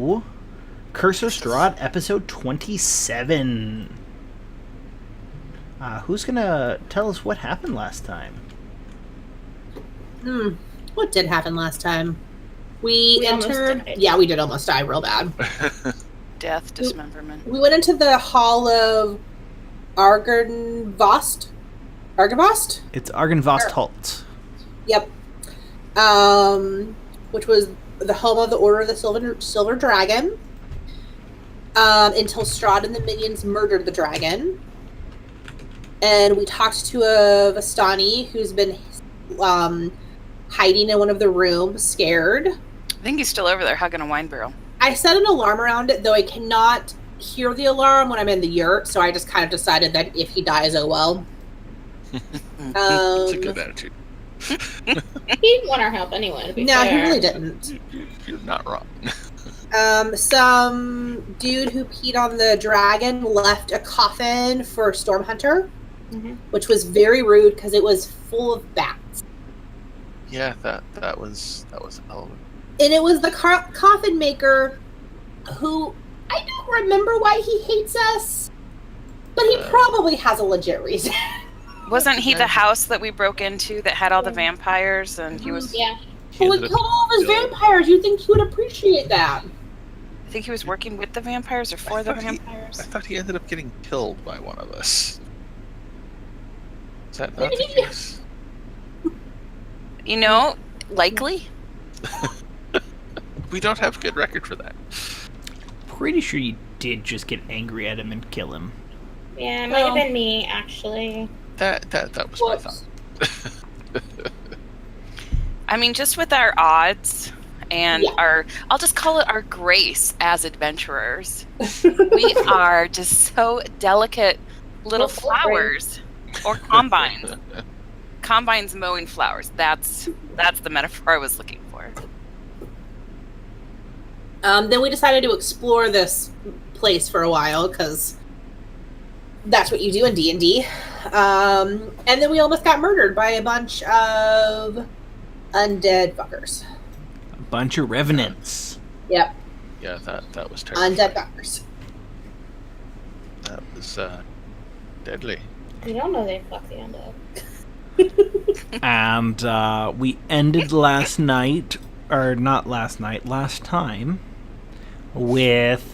to Curse of Strahd, episode 27. Who's gonna tell us what happened last time? What did happen last time? We entered... Yeah, we did almost die real bad. Death, dismemberment. We went into the hall of Argynvostholt? It's Argynvostholt. Yep. Which was the home of the Order of the Silver Dragon. Until Strahd and the minions murdered the dragon. And we talked to a Vistani who's been hiding in one of the rooms, scared. I think he's still over there hugging a wine barrel. I set an alarm around it, though I cannot hear the alarm when I'm in the yurt, so I just kind of decided that if he dies, oh well. It's a good attitude. He didn't want our help anyway, to be fair. No, he really didn't. You're not wrong. Some dude who peed on the dragon left a coffin for Stormhunter, which was very rude because it was full of bats. Yeah, that was an element. And it was the coffin maker who, I don't remember why he hates us, but he probably has a legit reason. Wasn't he the house that we broke into that had all the vampires and he was... Yeah. Well, he killed all of his vampires. You'd think he would appreciate that. I think he was working with the vampires or for the vampires. I thought he ended up getting killed by one of us. Is that not the case? You know, likely. We don't have a good record for that. Pretty sure you did just get angry at him and kill him. Yeah, it might have been me, actually. That was my thought. I mean, just with our odds and I'll just call it our grace as adventurers. We are just so delicate little flowers. Or combines. Combines mowing flowers. That's the metaphor I was looking for. Then we decided to explore this place for a while, because that's what you do in D&D. And then we almost got murdered by a bunch of undead fuckers. A bunch of revenants. Yep. Yeah, that was terrible. Undead fuckers. That was deadly. We don't know they fuck the undead. And we ended last time, with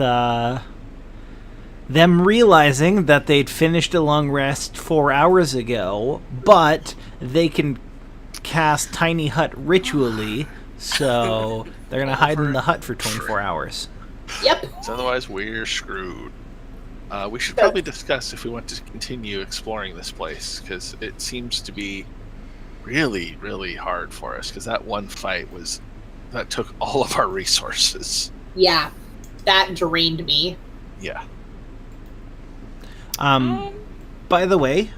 them realizing that they'd finished a long rest 4 hours ago, but they can cast Tiny Hut ritually, so they're going to hide in the hut for 24 hours. Yep. So otherwise, we're screwed. We should probably discuss if we want to continue exploring this place, because it seems to be really, really hard for us, because that one fight that took all of our resources. Yeah, that drained me. Yeah. By the way,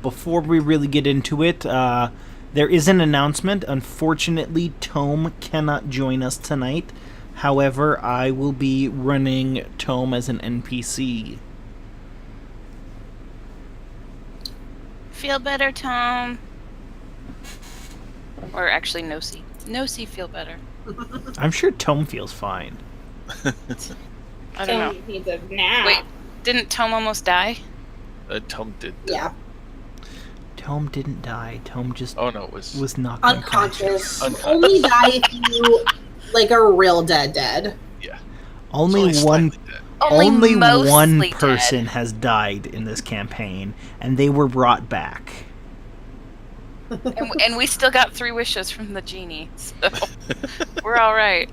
before we really get into it, there is an announcement. Unfortunately, Tome cannot join us tonight. However, I will be running Tome as an NPC. Feel better, Tom. Or actually, Nosy. Nosy, feel better. I'm sure Tome feels fine. I don't know. Tom needs a nap. Wait, didn't Tome almost die? Tome did. Yeah. Tome didn't die. Tome just was knocked unconscious. Only die if you are real dead. Yeah. Only one person has died in this campaign, and they were brought back. And we still got 3 wishes from the genie, so we're all right.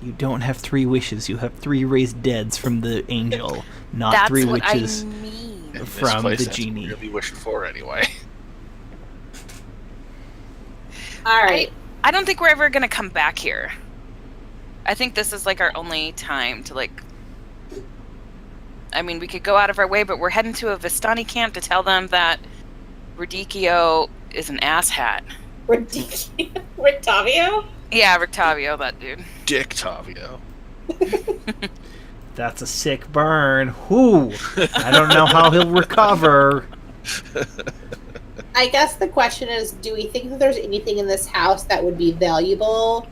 You don't have 3 wishes. You have 3 raised deads from the angel, not That's 3 what witches I mean. from the genie. That's what we're really wishing for anyway. All right. I don't think we're ever going to come back here. I think this is our only time to I mean, we could go out of our way, but we're heading to a Vistani camp to tell them that Radicchio is an asshat. Rictavio? Yeah, Rictavio, that dude. Dick Tavio. That's a sick burn. Whoo! I don't know how he'll recover. I guess the question is, do we think that there's anything in this house that would be valuable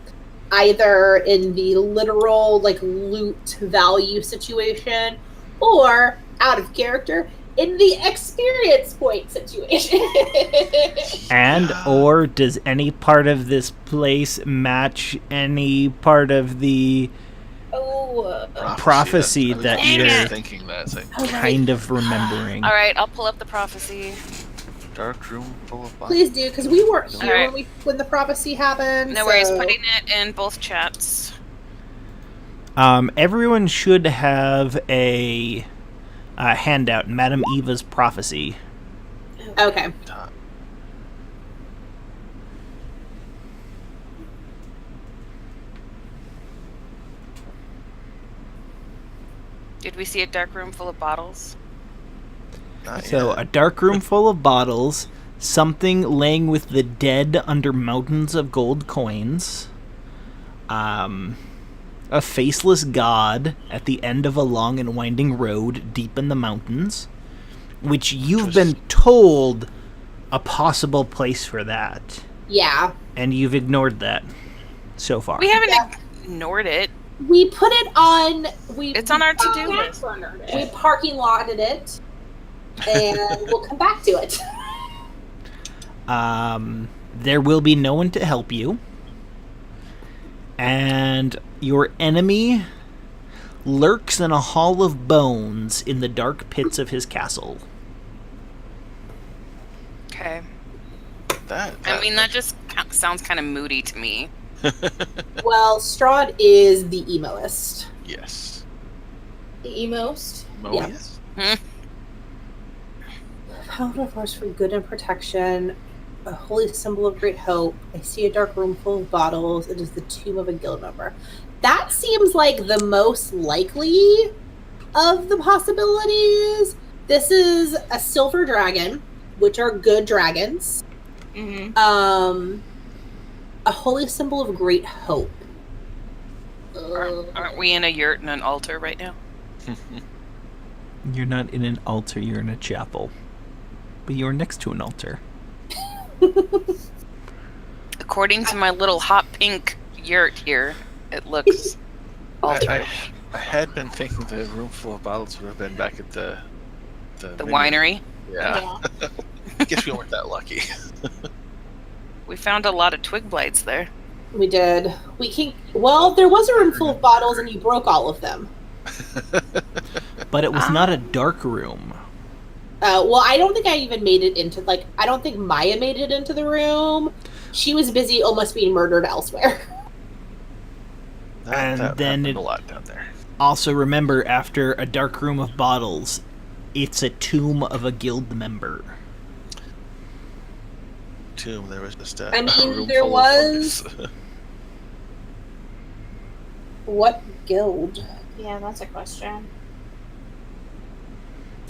either in the literal like loot value situation or out of character in the experience point situation. And or does any part of this place match any part of the prophecy that you're thinking that? kind of remembering? All right, I'll pull up the prophecy. Dark room full of bottles. Please do, because we weren't here Alright. when the prophecy happened. No worries, putting it in both chats. Everyone should have a handout, Madame Eva's prophecy. Okay. Did we see a dark room full of bottles? So, a dark room full of bottles, something laying with the dead under mountains of gold coins, a faceless god at the end of a long and winding road deep in the mountains, which you've been told a possible place for that. Yeah. And you've ignored that so far. We haven't ignored it. We put it on... It's on our to-do list. We parking lotted it, and we'll come back to it. There will be no one to help you. And your enemy lurks in a hall of bones in the dark pits of his castle. Okay. That just sounds kind of moody to me. Well, Strahd is the emoist. Yes. The emost. Yes. Power of force for good and protection. A holy symbol of great hope. I see a dark room full of bottles. It is the tomb of a guild member. That seems like the most likely of the possibilities. This is a silver dragon, which are good dragons. Mm-hmm. A holy symbol of great hope. Aren't we in a yurt and an altar right now? You're not in an altar, you're in a chapel. But you're next to an altar. According to my little hot pink yurt here, it looks altar. I had been thinking the room full of bottles would have been back at the winery. Yeah. I guess we weren't that lucky. We found a lot of twig blights there. We did. Well, there was a room full of bottles and you broke all of them. But it was not a dark room. Well, I don't think I even made it into, I don't think Maya made it into the room. She was busy almost being murdered elsewhere. And then a lot down there. Also remember, after a dark room of bottles, it's a tomb of a guild member. Tomb, there was just a room there full was... of books. What guild? Yeah, that's a question.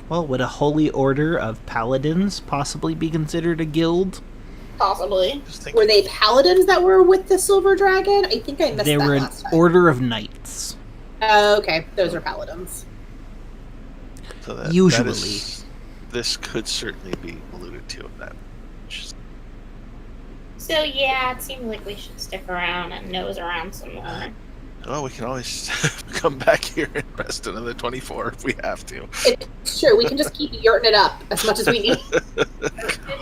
Well, would a holy order of paladins possibly be considered a guild? Possibly. Were they paladins that were with the silver dragon? I think I missed They that were an last time. order of knights. Oh, okay. Those are paladins. So Usually. This could certainly be alluded to in that. So yeah, it seemed like we should stick around and nose around some more. Well, we can always come back here and rest another 24 if we have to. It's true. We can just keep yurting it up as much as we need.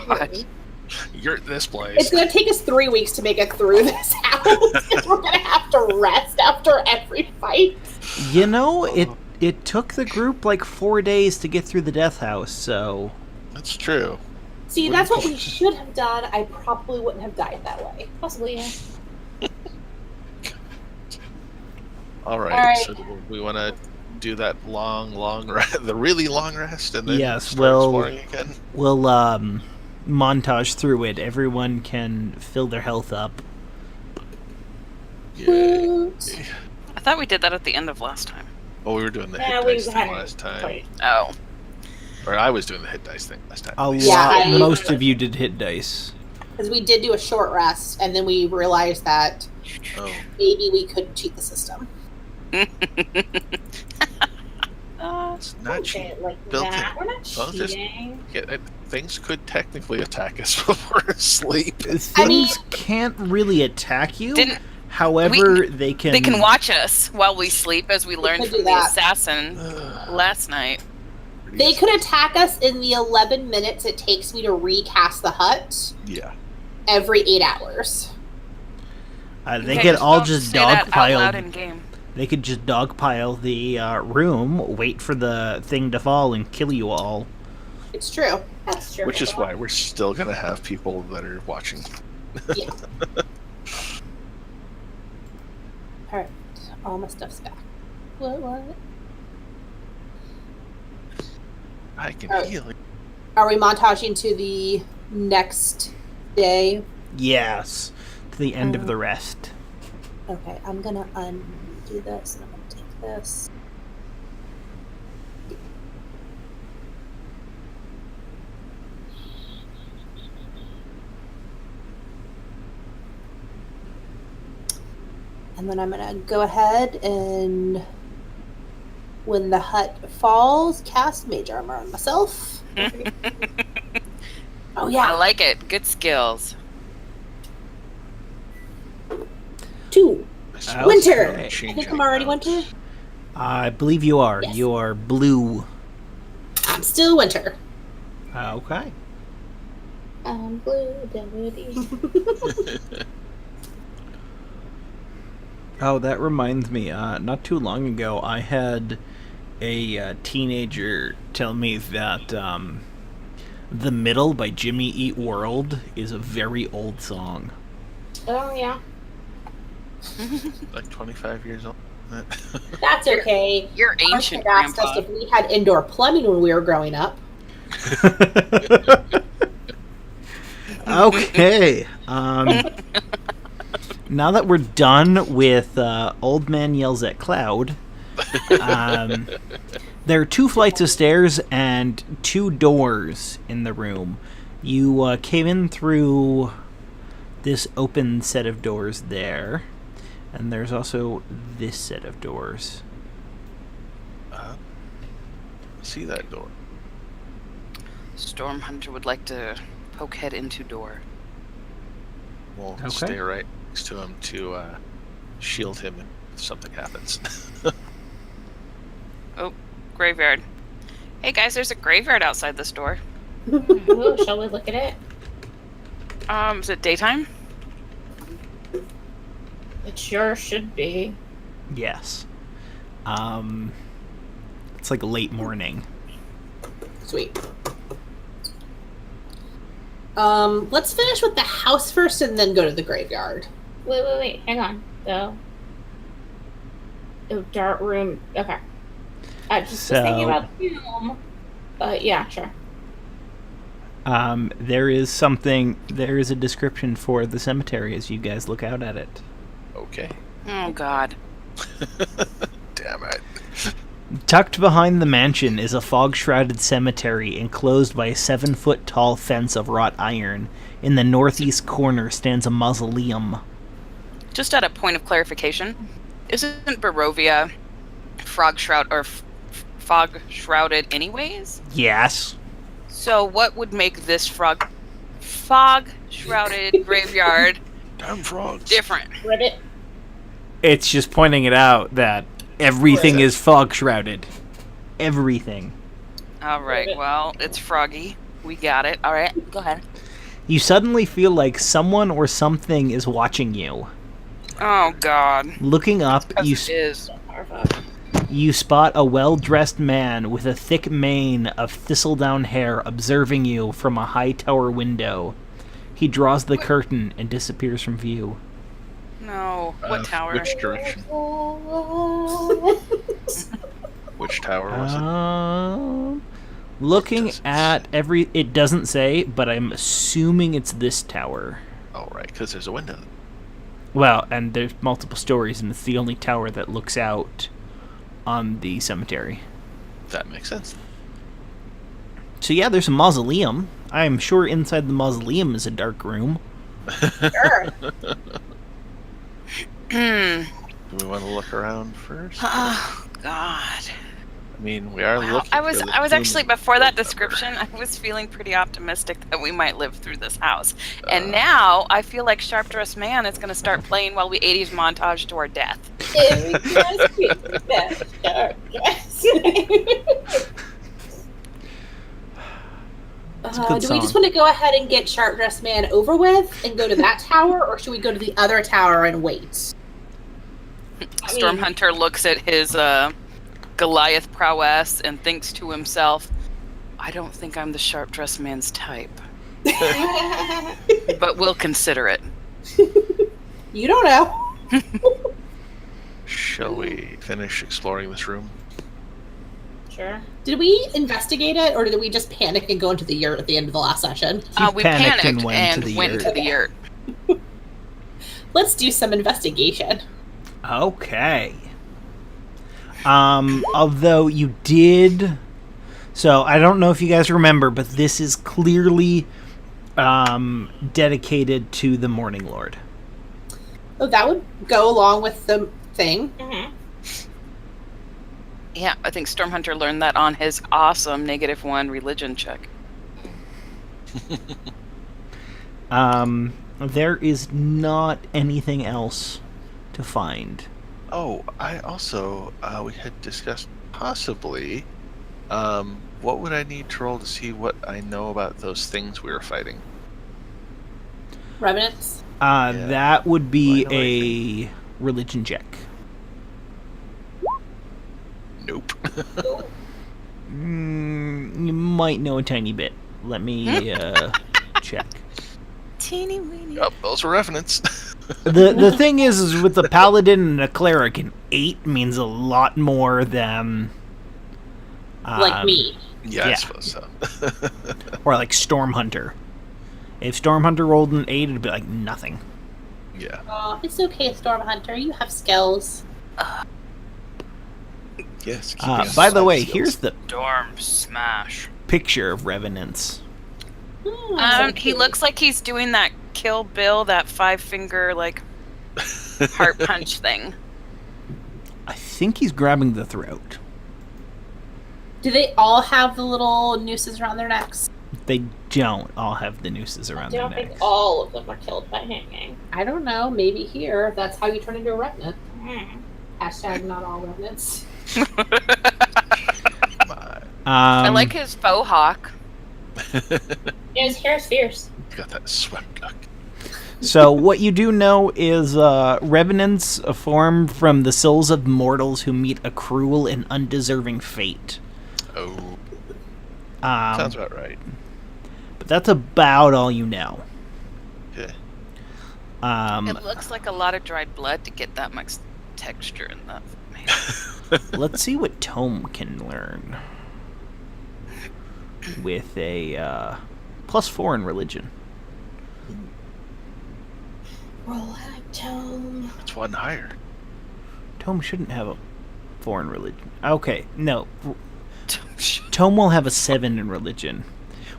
God. You're at this place. It's going to take us 3 weeks to make it through this house. We're going to have to rest after every fight. You know, it took the group 4 days to get through the death house, so... That's true. See, that's what we should have done. I probably wouldn't have died that way. Possibly, yeah. All right. So do we want to do that the really long rest, and then start exploring again? We'll montage through it. Everyone can fill their health up. Yeah. I thought we did that at the end of last time. Oh, we were doing the hit dice thing last time. Oh. Or I was doing the hit dice thing last time. Most of you did hit dice. Because we did do a short rest, and then we realized that maybe we could cheat the system. It's not cheating. Like that. We're not cheating. Things could technically attack us while we're asleep. Things can't really attack you. However, they can... They can watch us while we sleep, as we learned could from do the that. assassin last night. They could attack us in the 11 minutes it takes me to recast the hut Yeah. every 8 hours. They Okay, could all don't just say that out loud dogpile. in game. They could just dogpile the room, wait for the thing to fall, and kill you all. It's true. That's true. Which is why we're still gonna have people that are watching. Yeah. Alright. All my stuff's back. What? I can Oh. heal it. Are we montaging to the next day? Yes, to the end of the rest. Okay, I'm gonna undo this and I'm gonna take this. And then I'm gonna go ahead and, when the hut falls, cast Mage Armor on myself. Oh I yeah, like it. Good skills. 2. Okay. Winter! I Changing think I'm already notes. winter. I believe you are. Yes. You are blue. I'm still winter. Okay. Blue Deputy. Oh, that reminds me. Not too long ago, I had a teenager tell me that "The Middle" by Jimmy Eat World is a very old song. Oh yeah. Like 25 years old. That's okay. You're Mark ancient, had asked us Grandpa. if we had indoor plumbing when we were growing up. Okay. Now that we're done with Old Man Yells at Cloud, there are 2 flights of stairs and 2 doors in the room. You came in through this open set of doors there, and there's also this set of doors. See that door? Storm Hunter would like to poke head into door. We'll Okay. stay right next to him to shield him if something happens. Oh, graveyard. Hey guys, there's a graveyard outside this door. Ooh, shall we look at it? Is it daytime? It sure should be. Yes. It's like late morning. Sweet. Let's finish with the house first and then go to the graveyard. Wait. Hang on. Though. Oh, dark room. Okay. I just was thinking So- about the film. But yeah, sure. There is a description for the cemetery as you guys look out at it. Okay. Oh god. Damn it. Tucked behind the mansion is a fog-shrouded cemetery enclosed by a 7-foot-tall fence of wrought iron. In the northeast corner stands a mausoleum. Just at a point of clarification, isn't Barovia fog shrouded anyways? Yes. So what would make this fog shrouded graveyard Damn frogs. different? Reddit. It's just pointing it out that everything is fog-shrouded. Everything. All right. Well, it's froggy. We got it. All right. Go ahead. You suddenly feel like someone or something is watching you. Oh god. Looking up, Because it is. you spot a well-dressed man with a thick mane of thistledown hair observing you from a high tower window. He draws the curtain and disappears from view. No. What tower? Which direction? Which tower was it? Looking Doesn't at it doesn't say, but I'm assuming it's this tower. Oh, right, because there's a window. Well, and there's multiple stories, and it's the only tower that looks out on the cemetery. That makes sense. So yeah, there's a mausoleum. I'm sure inside the mausoleum is a dark room. Sure. Hmm. Do we want to look around first? Oh god. I mean, we are Wow. looking. I was for the actually, human before that number. description, I was feeling pretty optimistic that we might live through this house. Uh, And now I feel like Sharp Dressed Man is going to start playing while we 80s montage to our death. It's a good do song. we just want to go ahead and get Sharp Dressed Man over with and go to that tower, or should we go to the other tower and wait? Storm Hunter looks at his Goliath prowess and thinks to himself, I don't think I'm the Sharp Dressed Man's type. But we'll consider it. You don't know. Shall we finish exploring this room? Sure. Did we investigate it, or did we just panic and go into the yurt at the end of the last session? We panicked panicked and and went to the went to the yurt. Let's do some investigation. Okay. Although you did... So, I don't know if you guys remember, but this is clearly dedicated to the Morning Lord. Oh, that would go along with the thing. Mm-hmm. Yeah, I think Storm Hunter learned that on his awesome -1 religion check. There is not anything else to find. Oh, I also we had discussed possibly what would I need to roll to see what I know about those things we were fighting? Revenants? That would be Why do I a religion check. Nope. You might know a tiny bit. Let me check. Teeny weeny. Oh, those were revenants. The thing is with the paladin and a cleric, an 8 means a lot more than Like me. Yeah, Yeah. I suppose so. or like Storm Hunter. If Storm Hunter rolled an 8, it'd be like nothing. Yeah. Oh, it's okay, Storm Hunter. You have skills. Yes. By the way, here's the Storm smash. picture of Revenants. He looks like he's doing that Kill Bill, that 5-finger like heart punch thing. I think he's grabbing the throat. Do they all have the little nooses around their necks? They don't all have the nooses I around their don't think necks. all of them are killed by hanging. I don't know. Maybe here. That's how you turn into a revenant. Mm. Hashtag not all revenants. I like his faux hawk. Yeah, his hair is fierce. Got that swept duck. So what you do know is revenants form from the souls of mortals who meet a cruel and undeserving fate. Oh, sounds about right. But that's about all you know. Okay. It looks like a lot of dried blood to get that much texture in that. Let's see what Tome can learn. With a +4 in religion. Roll like Tome. It's one higher. Tome shouldn't have a 4 in religion. Okay, no. Tome will have a 7 in religion.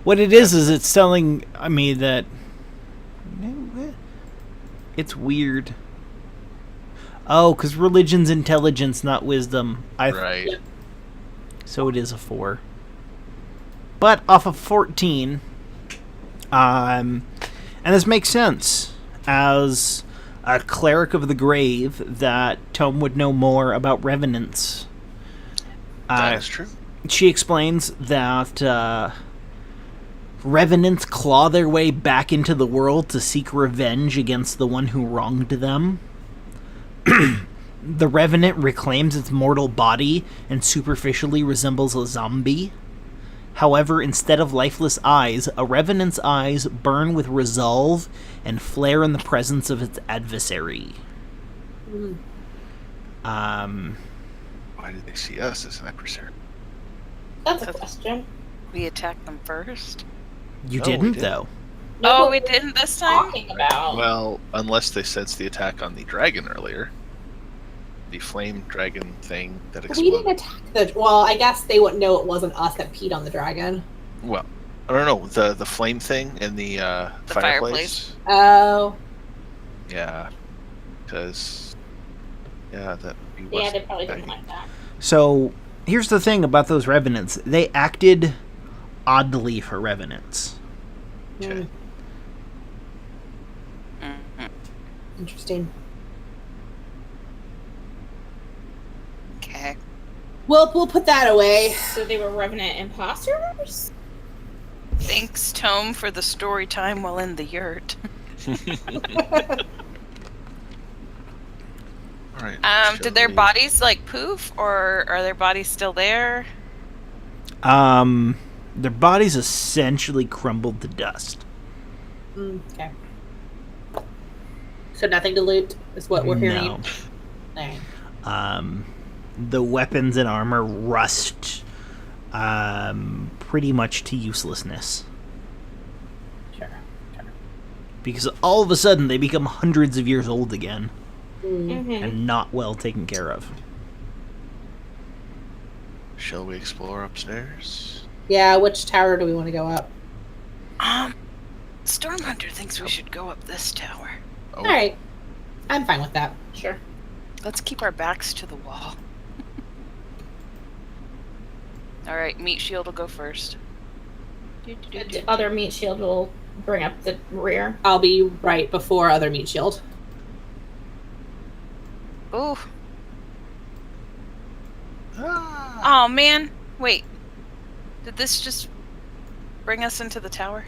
What it is it's telling me that... It's weird. Oh, because religion's intelligence, not wisdom. Right. So it is a 4. But off of 14, and this makes sense, as a cleric of the grave, that Tome would know more about revenants. That is true. She explains that revenants claw their way back into the world to seek revenge against the one who wronged them. The revenant reclaims its mortal body and superficially resembles a zombie. However, instead of lifeless eyes, a revenant's eyes burn with resolve and flare in the presence of its adversary. Why did they see us as an adversary? That's a question. We attacked them first. You No, we didn't, didn't. though. No, Oh, we didn't this time? talking about. Well, unless they sensed the attack on the dragon earlier. The flame dragon thing that We didn't exploded. attack the... Well, I guess they wouldn't know it wasn't us that peed on the dragon. Well, I don't know. The flame thing in the, The fireplace. fireplace. Oh. Yeah. Because... Yeah, that... Yeah, they probably didn't like that. So, Here's the thing about those revenants. They acted oddly for revenants. Okay. Interesting. Okay. Well, we'll put that away. So they were revenant imposters? Thanks, Tome, for the story time while in the yurt. All right. Did their bodies like poof, or are their bodies still there? Their bodies essentially crumbled to dust. Okay. So nothing to loot is what we're hearing. No. Alright. The weapons and armor rust pretty much to uselessness. Sure. Because all of a sudden they become hundreds of years old again Mm-hmm. and not well taken care of. Shall we explore upstairs? Yeah, which tower do we want to go up? Stormhunter thinks we should go up this tower. Oh, Alright. I'm fine with that. Sure. Let's keep our backs to the wall. Alright, Meat Shield will go first. The other meat shield will bring up the rear. I'll be right before other meat shield. Ooh. Ah. Oh, man. Wait. Did this just bring us into the tower?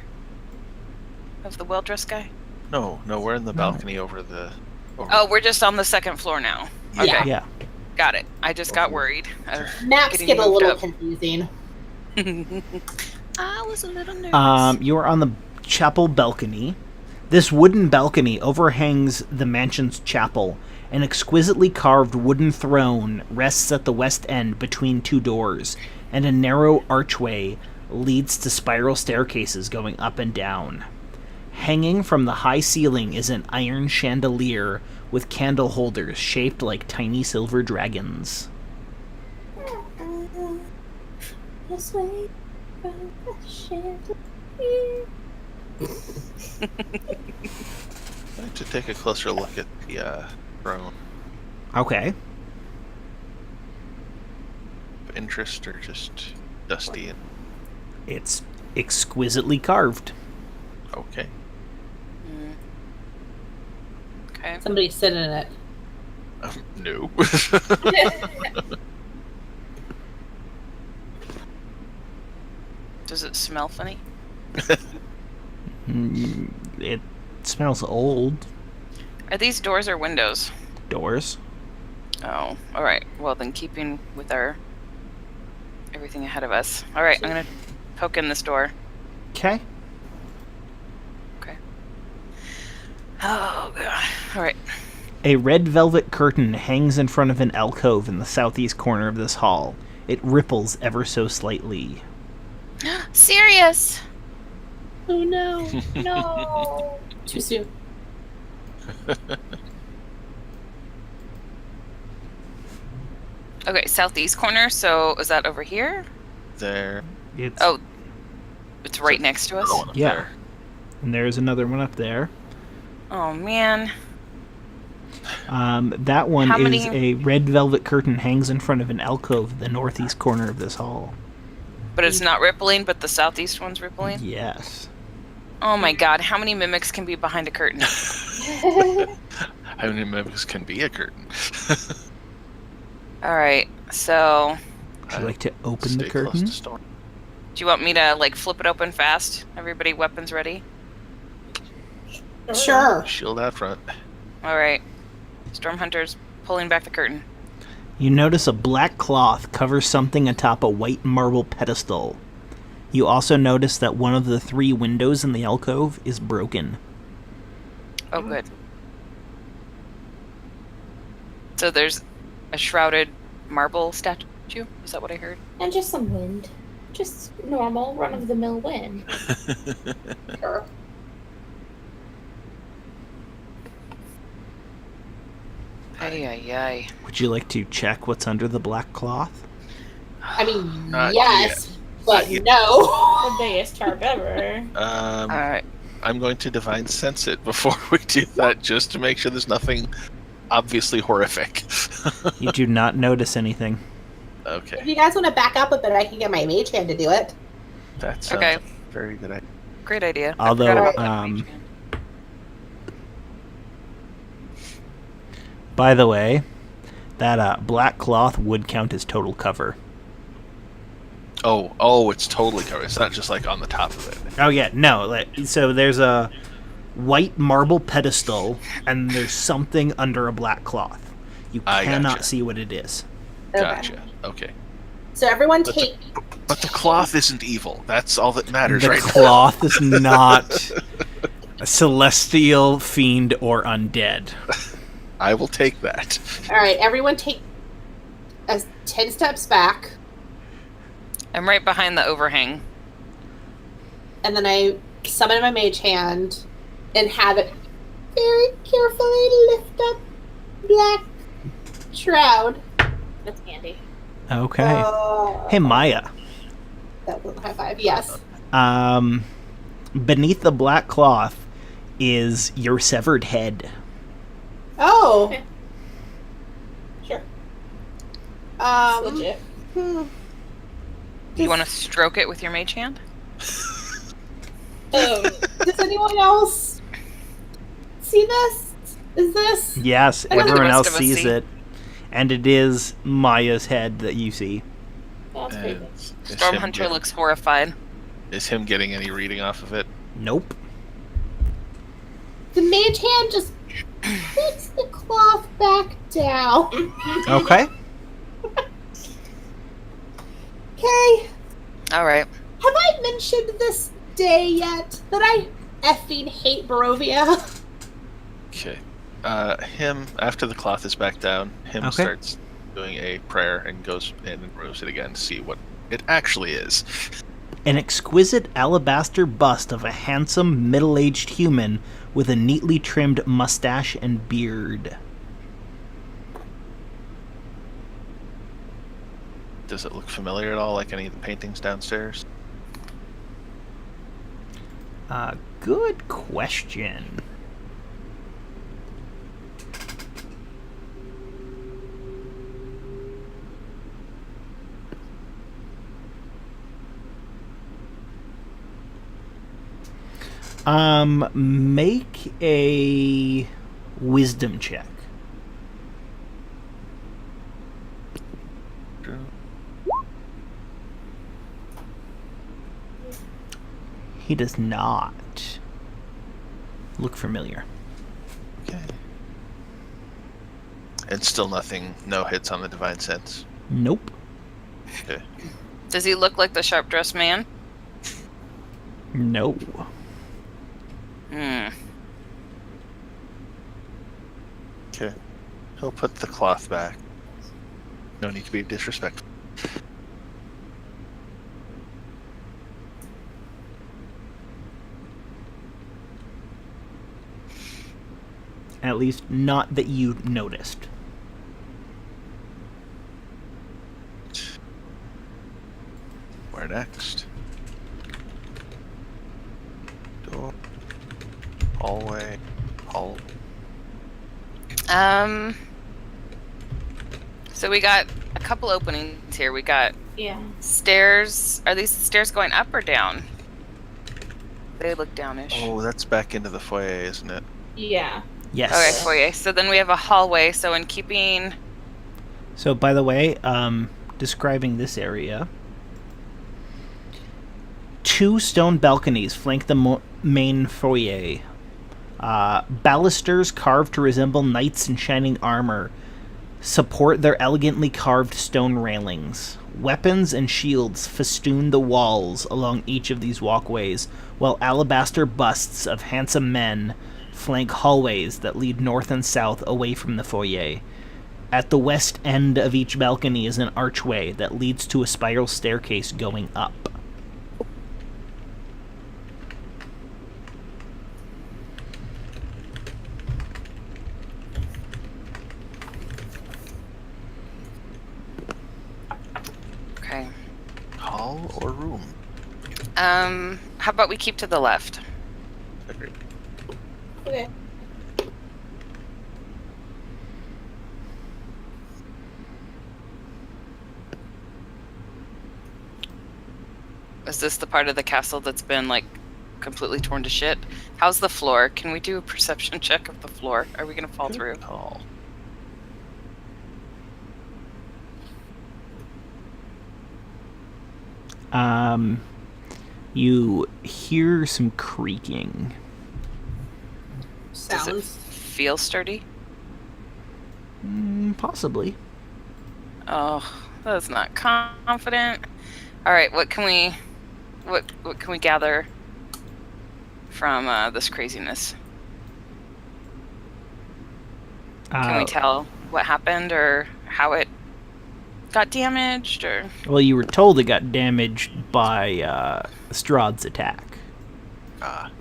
Of the well-dressed guy? No, we're in the balcony over the. Oh, we're just on the second floor now. Yeah. Okay, Yeah. got it. I just got worried. Maps Getting get a moved little up. confusing. I was a little nervous. You are on the chapel balcony. This wooden balcony overhangs the mansion's chapel. An exquisitely carved wooden throne rests at the west end between two doors, and a narrow archway leads to spiral staircases going up and down. Hanging from the high ceiling is an iron chandelier with candle holders shaped like tiny silver dragons. I'd like to take a closer look at the throne. Okay. Interest or just dusty and It's exquisitely carved. okay. Okay. Somebody's sitting in it. No. Does it smell funny? It smells old. Are these doors or windows? Doors. Oh, alright. Well, then keeping with our everything ahead of us. Alright, I'm gonna poke in this door. Okay. Okay. Oh, God. Alright. A red velvet curtain hangs in front of an alcove in the southeast corner of this hall. It ripples ever so slightly. Sirius! Oh no. No. Too soon. Okay, southeast corner, so is that over here? There. It's, Oh, it's right next to us? Another one up yeah. there. And there's another one up there. Oh, man. That one How is many- a red velvet curtain hangs in front of an alcove in the northeast corner of this hall. But it's not rippling, but the southeast one's rippling? Yes. Oh my god, how many mimics can be behind a curtain? How many mimics can be a curtain? Alright, so Would you like to open the Stay close curtain? to storm. do you want me to like flip it open fast? Everybody weapons ready? Sure. Shield out front. Alright. Stormhunter's pulling back the curtain. You notice a black cloth covers something atop a white marble pedestal. You also notice that one of the 3 windows in the alcove is broken. Oh good. So there's a shrouded marble statue? Is that what I heard? And just some wind. Just normal, run-of-the-mill wind. Sure. Ay ay ay. Would you like to check what's under the black cloth? I mean, Not yes, but Not yet. no. The biggest tarp ever. Alright. I'm going to divine sense it before we do that, just to make sure there's nothing obviously horrific. You do not notice anything. Okay. If you guys want to back up a bit, I can get my mage hand to do it. That sounds Okay. like a very good idea. Great idea. I Although, forgot about that. by the way, that black cloth would count as total cover. Oh, it's totally covered. It's not just like on the top of it. Oh yeah, no. So there's a white marble pedestal, and there's something under a black cloth. You I cannot gotcha. see what it is. Okay. Gotcha. Okay. So everyone But take. But the cloth isn't evil. That's all that matters, The right? cloth is not a celestial, fiend, or undead. I will take that. All right, everyone take 10 steps back, I'm right behind the overhang. and then I summon my mage hand and have it very carefully lift up Black Shroud. That's handy. Okay. Hey, Maya. That was a high five. Yes. Beneath the black cloth is your severed head. Oh. Okay. Sure. Legit. You want to stroke it with your mage hand? Does anyone else see this? Is this? Yes, I know the everyone rest else of us sees see. it. And it is Maya's head that you see. That's pretty good. Stormhunter looks horrified. Is him getting any reading off of it? Nope. The mage hand just puts the cloth back down. Okay. Okay. All right. Have I mentioned this day yet that I effing hate Barovia? Okay. Him, after the cloth is back down, him Okay. starts doing a prayer and goes in and moves it again to see what it actually is. An exquisite alabaster bust of a handsome, middle-aged human with a neatly trimmed mustache and beard. Does it look familiar at all, like any of the paintings downstairs? Good question. Make a wisdom check. He does not look familiar. Okay. And still nothing, no hits on the divine sense. Nope. Okay. Does he look like the sharp-dressed man? No. Hmm. Okay. He'll put the cloth back. No need to be disrespectful. At least not that you noticed. Where next? Door. Hallway. Hall. So we got a couple openings here. We got Yeah. stairs. Are these stairs going up or down? They look downish. Oh, that's back into the foyer, isn't it? Yeah. Yes. Okay, foyer. So then we have a hallway. So in keeping... So, by the way, describing this area, 2 stone balconies flank the main foyer. Balusters carved to resemble knights in shining armor support their elegantly carved stone railings. Weapons and shields festoon the walls along each of these walkways, while alabaster busts of handsome men flank hallways that lead north and south away from the foyer. At the west end of each balcony is an archway that leads to a spiral staircase going up. Okay. Hall or room? How about we keep to the left? Agreed. Okay. Is this the part of the castle that's been, like, completely torn to shit? How's the floor? Can we do a perception check of the floor? Are we going to fall through? Oh. You hear some creaking. Does it Sounds. feel sturdy? Possibly. Oh, that's not confident. All right, what can we gather from this craziness? Can we tell what happened or how it got damaged or? Well, you were told it got damaged by Strahd's attack.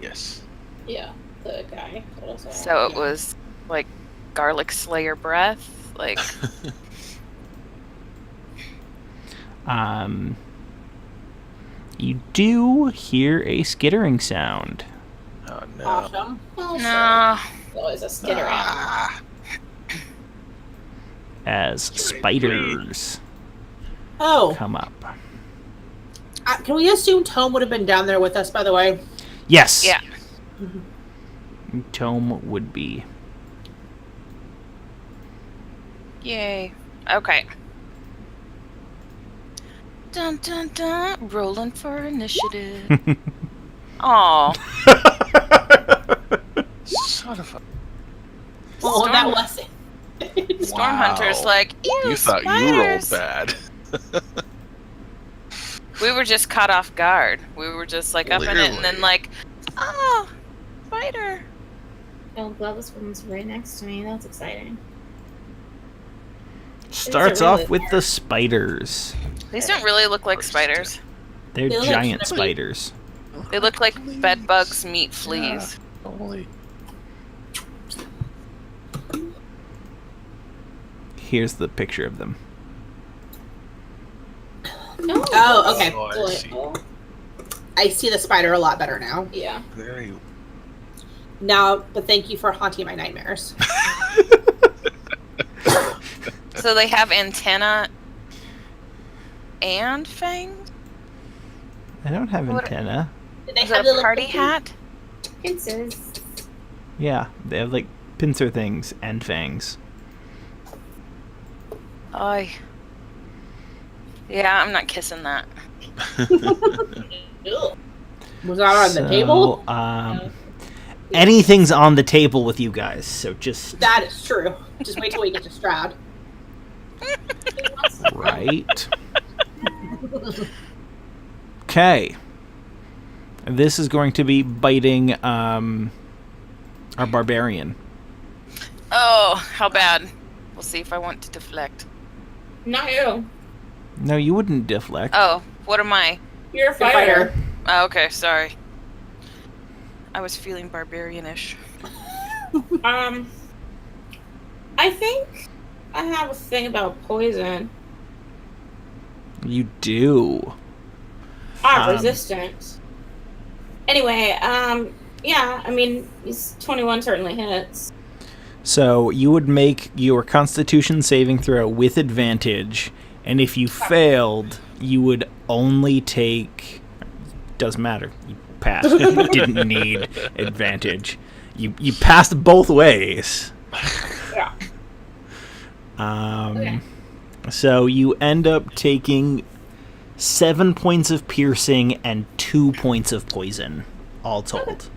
Yes. Yeah, the guy told us all. So it was like garlic slayer breath, like. You do hear a skittering sound. Oh no. Awesome. Oh, No. sure. There's always a skid around. Ah, As spiders Oh, come up. can we assume Tome would have been down there with us, by the way? Yes. Yeah. Tome would be. Yay. Okay. Dun dun dun. Rolling for initiative. Aw. son of a. Oh, Storm- that was it. Storm Hunter's like, ew, You thought you rolled spiders." bad. We were just caught off guard. We were just like up in it and then Clearly. like, oh, spider. Oh, glad this one's right next to me. That's exciting. Starts really off with the spiders. These don't really look like First. spiders. They're They look giant like- spiders. They look like bed bugs meet fleas. Totally. Here's the picture of them. Oh, okay. Oh, I Boy. see. Oh, I see the spider a lot better now. yeah. Very. Now, but thank you for haunting my nightmares. So they have antenna and fangs? They don't have What- antenna. Did they Is have it the a little party pinky- hat? Pincers. Yeah, they have like pincer things and fangs. Oy. Yeah, I'm not kissing that. Ew. Was that on the table? Anything's on the table with you guys, so just That is true. Just wait till we get to Strahd. right. Okay. This is going to be biting our barbarian. Oh, how bad. We'll see if I want to deflect. Not you. No, you wouldn't deflect. Oh, what am I? You're a Fighter. fighter. Oh, okay, sorry. I was feeling barbarian-ish. I think I have a thing about poison. You do. Resistance. Anyway, yeah, I mean, he's 21 certainly hits. So you would make your Constitution saving throw with advantage, and if you failed, you would only take. Doesn't matter. You passed. You didn't need advantage. You passed both ways. Yeah. Okay. So you end up taking 7 points of piercing and 2 points of poison, all told.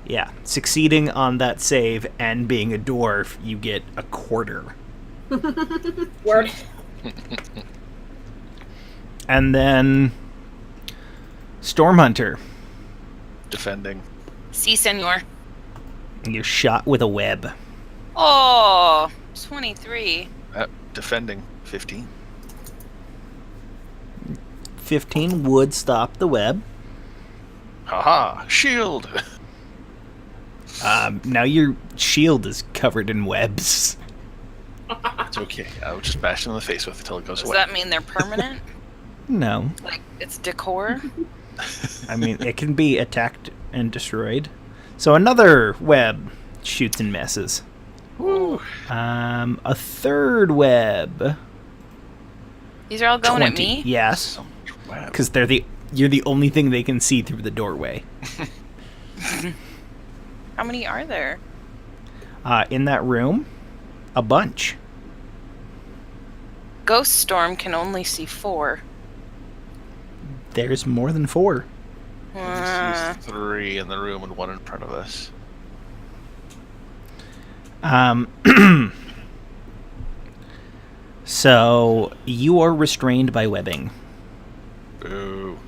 Yeah, succeeding on that save and being a dwarf, you get a quarter. Word. And then Stormhunter, Defending. Si, senor. you're shot with a web. Oh, 23. Defending. 15. 15 would stop the web. Haha! Shield! Now your shield is covered in webs. It's okay. I'll just bash it in the face with it until it goes Does away. that mean they're permanent? No. Like, it's decor? I mean, it can be attacked and destroyed. So another web shoots and misses. Woo. A third web These are all going 20. at me? Yes. So much web. Because you're the only thing they can see through the doorway. How many are there? In that room, a bunch. Ghost Storm can only see 4. There's more than 4. There's 3 in the room and 1 in front of us. So you are restrained by webbing. Boo.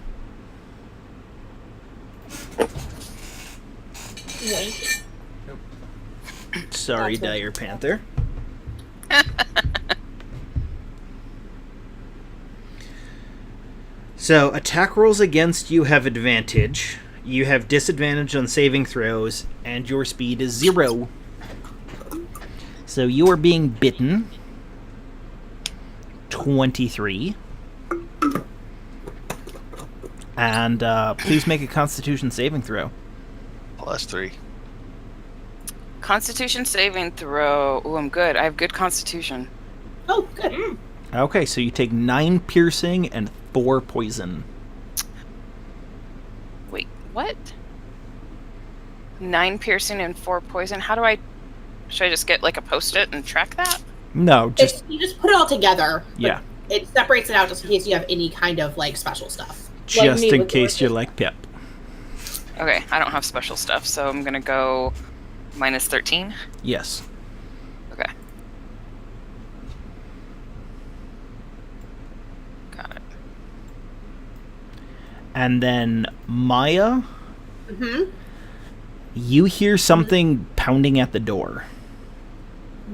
Wink. Sorry, That's what- Dire Panther. So, attack rolls against you have advantage. You have disadvantage on saving throws, and your speed is 0. So, you are being bitten. 23. And please make a Constitution saving throw. +3. Constitution saving throw. Oh, I'm good. I have good constitution. Oh, good. Okay, so you take 9 piercing and 4 poison. Wait, what? 9 piercing and 4 poison. How do I... Should I just get like a post-it and track that? No, just You just put it all together. but yeah, It separates it out just in case you have any kind of like special stuff. just me in with case horses. you're like Pip. Okay, I don't have special stuff, so I'm gonna go -13. Yes. Okay. Got it. And then Maya, Mm-hmm. you hear something pounding at the door.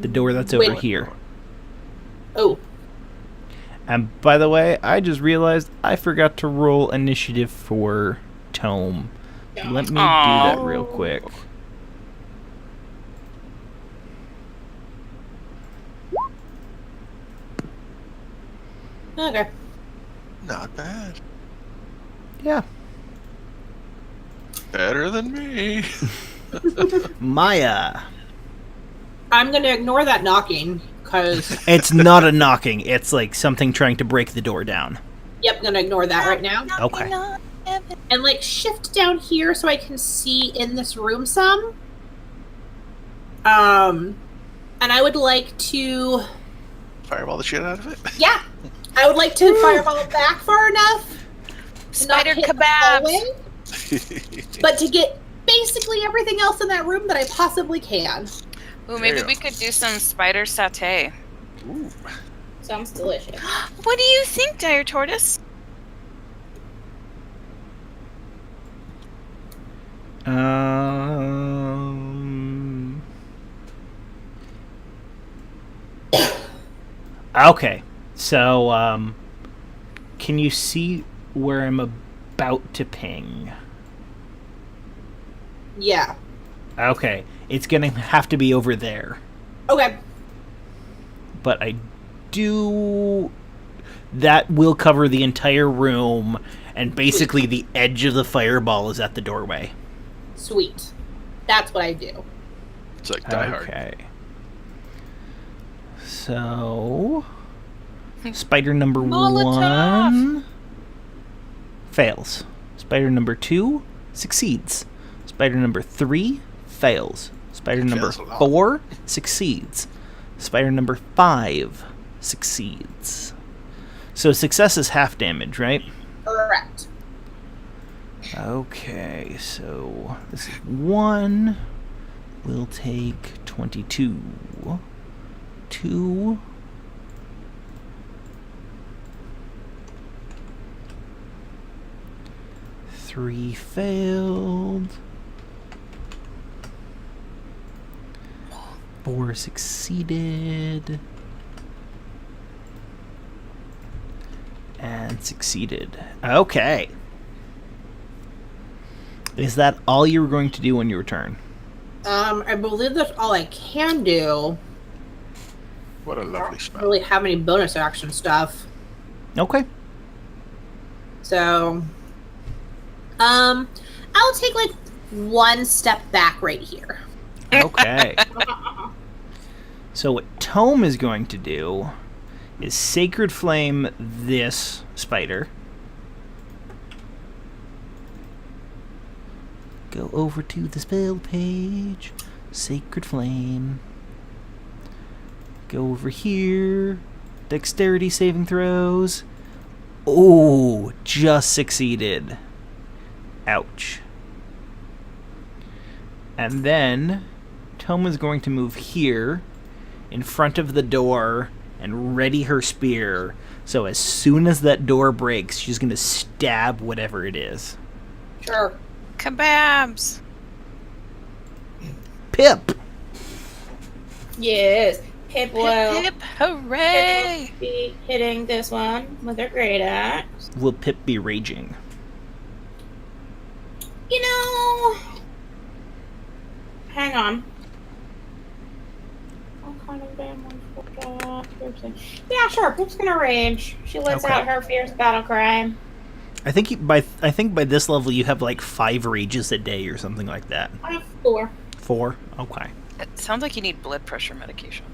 The door that's over Wait. here. Oh, And by the way, I just realized I forgot to roll initiative for Tome. Let me Aw. do that real quick. okay. Not bad. Yeah. Better than me. Maya. I'm gonna ignore that knocking because It's not a knocking. It's like something trying to break the door down. yep, gonna ignore that right now. Okay. And like shift down here so I can see in this room some. And I would like to, Fireball the shit out of it. yeah, I would like to fireball it back far enough to not Spider hit the kebabs. hallway, but to get basically everything else in that room that I possibly can. Ooh, maybe Damn. we could do some spider satay. Ooh. Sounds delicious. What do you think, Dire Tortoise? Okay. So, can you see where I'm about to ping? Yeah. Okay. It's gonna have to be over there. Okay. But I do... That will cover the entire room, and basically the edge of the fireball is at the doorway. Sweet. That's what I do. It's like Die Hard. Okay. So... Spider number Molotov! 1... fails. Spider number 2 succeeds. Spider number 3 fails. Spider number Fails a lot. 4 succeeds. Spider number 5 succeeds. So success is half damage, right? Correct. Okay, so this is 1. We'll take 22. 2. Three failed. 4 succeeded. And succeeded. Okay. Is that all you were going to do on your turn? I believe that's all I can do. What a lovely I don't smell. really have any bonus action stuff. Okay. So, I'll take like one step back right here. Okay. So what Tome is going to do is Sacred Flame this spider. Go over to the spell page. Sacred Flame. Go over here. Dexterity saving throws. Oh, just succeeded. Ouch. And then Tome is going to move here in front of the door and ready her spear. So as soon as that door breaks, she's going to stab whatever it is. Sure. Kebabs! Pip! Yes. Pip will Hip, hip, hooray! be hitting this one with her great axe. Will Pip be raging? You know... Hang on. What kind of damage would that? Yeah, sure. Pip's gonna rage. She lets Okay. out her fierce battle cry. I think by this level you have like 5 rages a day or something like that. I have 4. 4? Okay. It sounds like you need blood pressure medication.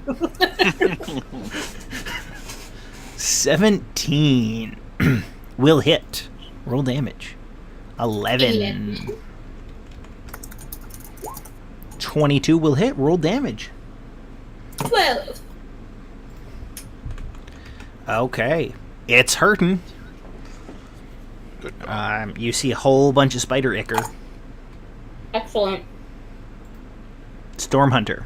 17 will hit. Roll damage. 11. 22 will hit. Roll damage. 12. Okay. It's hurting. Good. You see a whole bunch of spider ichor. Excellent. Storm Hunter.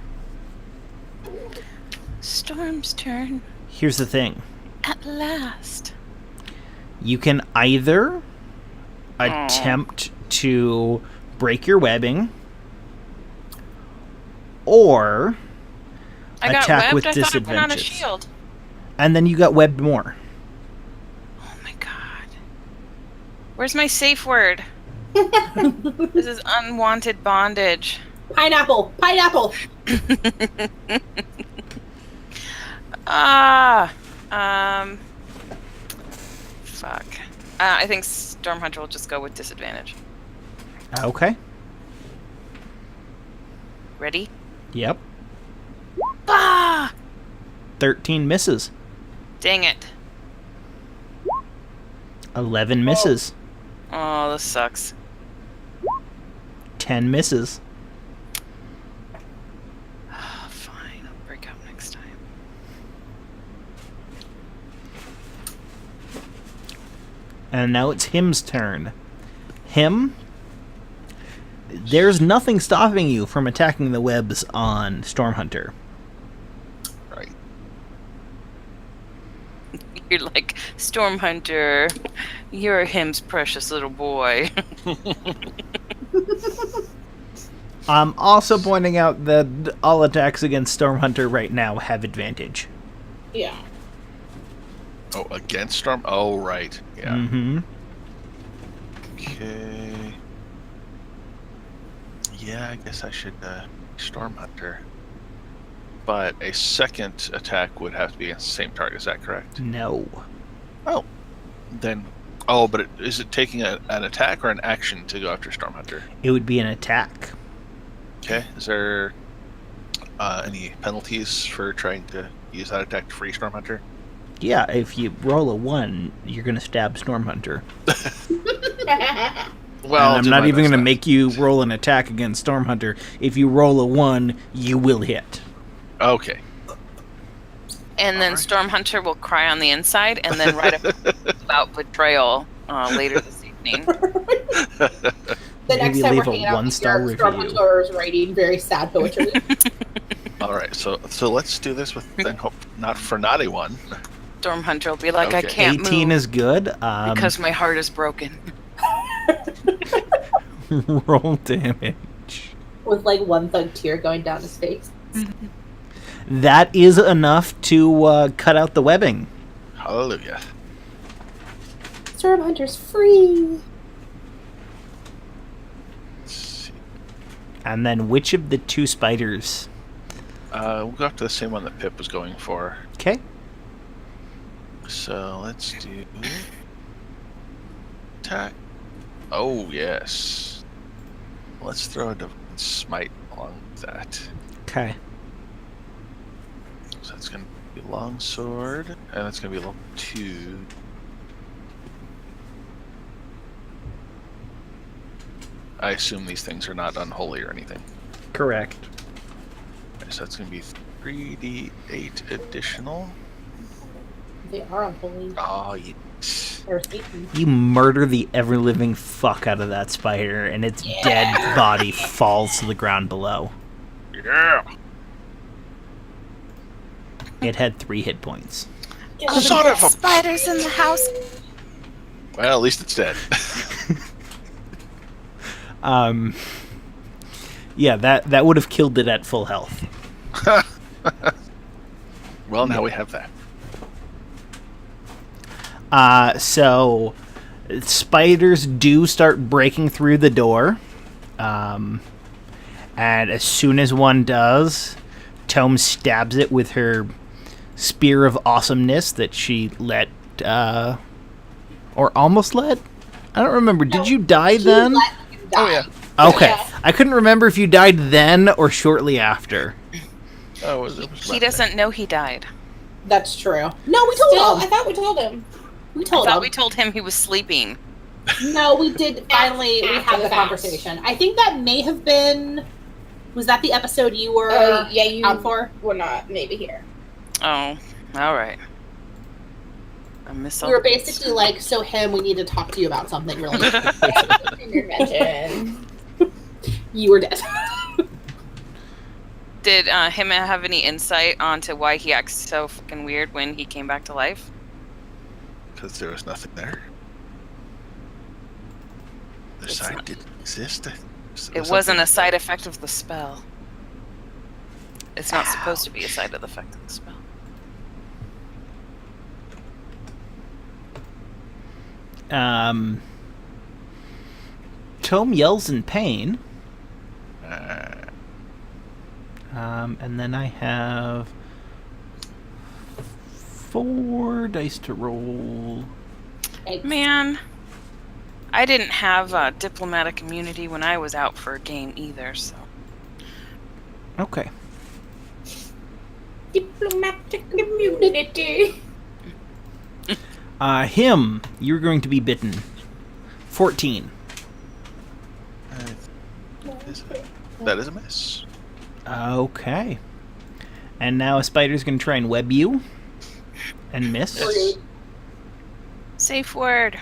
Storm's turn. Here's the thing. At last. You can either attempt to break your webbing or I got attack webbed. with I thought I went on a disadvantage. shield. And then you got webbed more. Oh my god. Where's my safe word? This is unwanted bondage. Pineapple. Pineapple. Fuck. I think Storm Hunter will just go with disadvantage. Okay. Ready? Yep. Ah! 13 misses. Dang it. 11 misses. Oh, this sucks. 10 misses. Fine, I'll break out next time. And now it's him's turn. Him, there's nothing stopping you from attacking the webs on Storm Hunter. Right. You're like, Storm Hunter, you're him's precious little boy. I'm also pointing out that all attacks against Storm Hunter right now have advantage. Yeah. Oh, against Storm? Oh, right. Yeah. Mm-hmm. Okay. Yeah, I guess I should Storm Hunter. But a second attack would have to be against the same target, is that correct? No. Oh. Then... Oh, but is it taking an attack or an action to go after Storm Hunter? It would be an attack. Okay. Is there any penalties for trying to use that attack to free Storm Hunter? Yeah, if you roll a 1, you're going to stab Storm Hunter. Well, and I'm not even going to make you roll an attack against Storm Hunter. If you roll a 1, you will hit. Okay. And then Alright. Storm Hunter will cry on the inside and then write about betrayal later this evening. The next Maybe time leave we're a hanging out, 1-star your Storm review. Hunter is writing very sad poetry. All right. So let's do this with then hope not for naughty one. Storm Hunter will be like, I Okay. can't 18 move is good. because my heart is broken. Roll damage. With like one thug tear going down his face. That is enough to cut out the webbing. Hallelujah. Storm Hunter's free. Let's see. And then which of the 2 spiders? We'll go after the same one that Pip was going for. Okay. So let's do attack. Oh yes. Let's throw a divine smite along with that. Okay. So that's gonna Longsword, and that's going to be level 2. I assume these things are not unholy or anything. Correct. Okay, so that's going to be 3d8 additional. They are unholy. Oh, yes. They're Satan. You murder the ever-living fuck out of that spider, and its dead body falls to the ground below. Yeah! It had 3 hit points. Son of a... Spiders in the house. Well, at least it's dead. Yeah, that would have killed it at full health. Well, now we have that. So spiders do start breaking through the door. And as soon as one does, Tome stabs it with her spear of awesomeness that she let, or almost let? I don't remember. Did you die then? Oh, yeah. Okay. Yeah. I couldn't remember if you died then or shortly after. Oh, it was He doesn't know he died. That's true. No, we told Still, him. I thought we told him. We I told thought him. we told him he was sleeping. No, we did finally. We After had the the fact. conversation. I think that may have been. Was that the episode you were Yeah, you out for? were not maybe here. Oh, all right. I missed all We were the beats. basically like, so him, we need to talk to you about something really. Intervention. You were dead. Did him have any insight onto why he acts so fucking weird when he came back to life? Because there was nothing there. The It's side not- didn't exist. It wasn't a side effect of the spell. It's not supposed to be a side effect of the spell. Tome yells in pain. Uh, And then I have 4 dice to roll. Man, I didn't have diplomatic immunity when I was out for a game either, so. Okay. Diplomatic immunity. Him, you're going to be bitten. 14. that is a miss. Okay. And now a spider's going to try and web you. And miss. Yes. Safe word.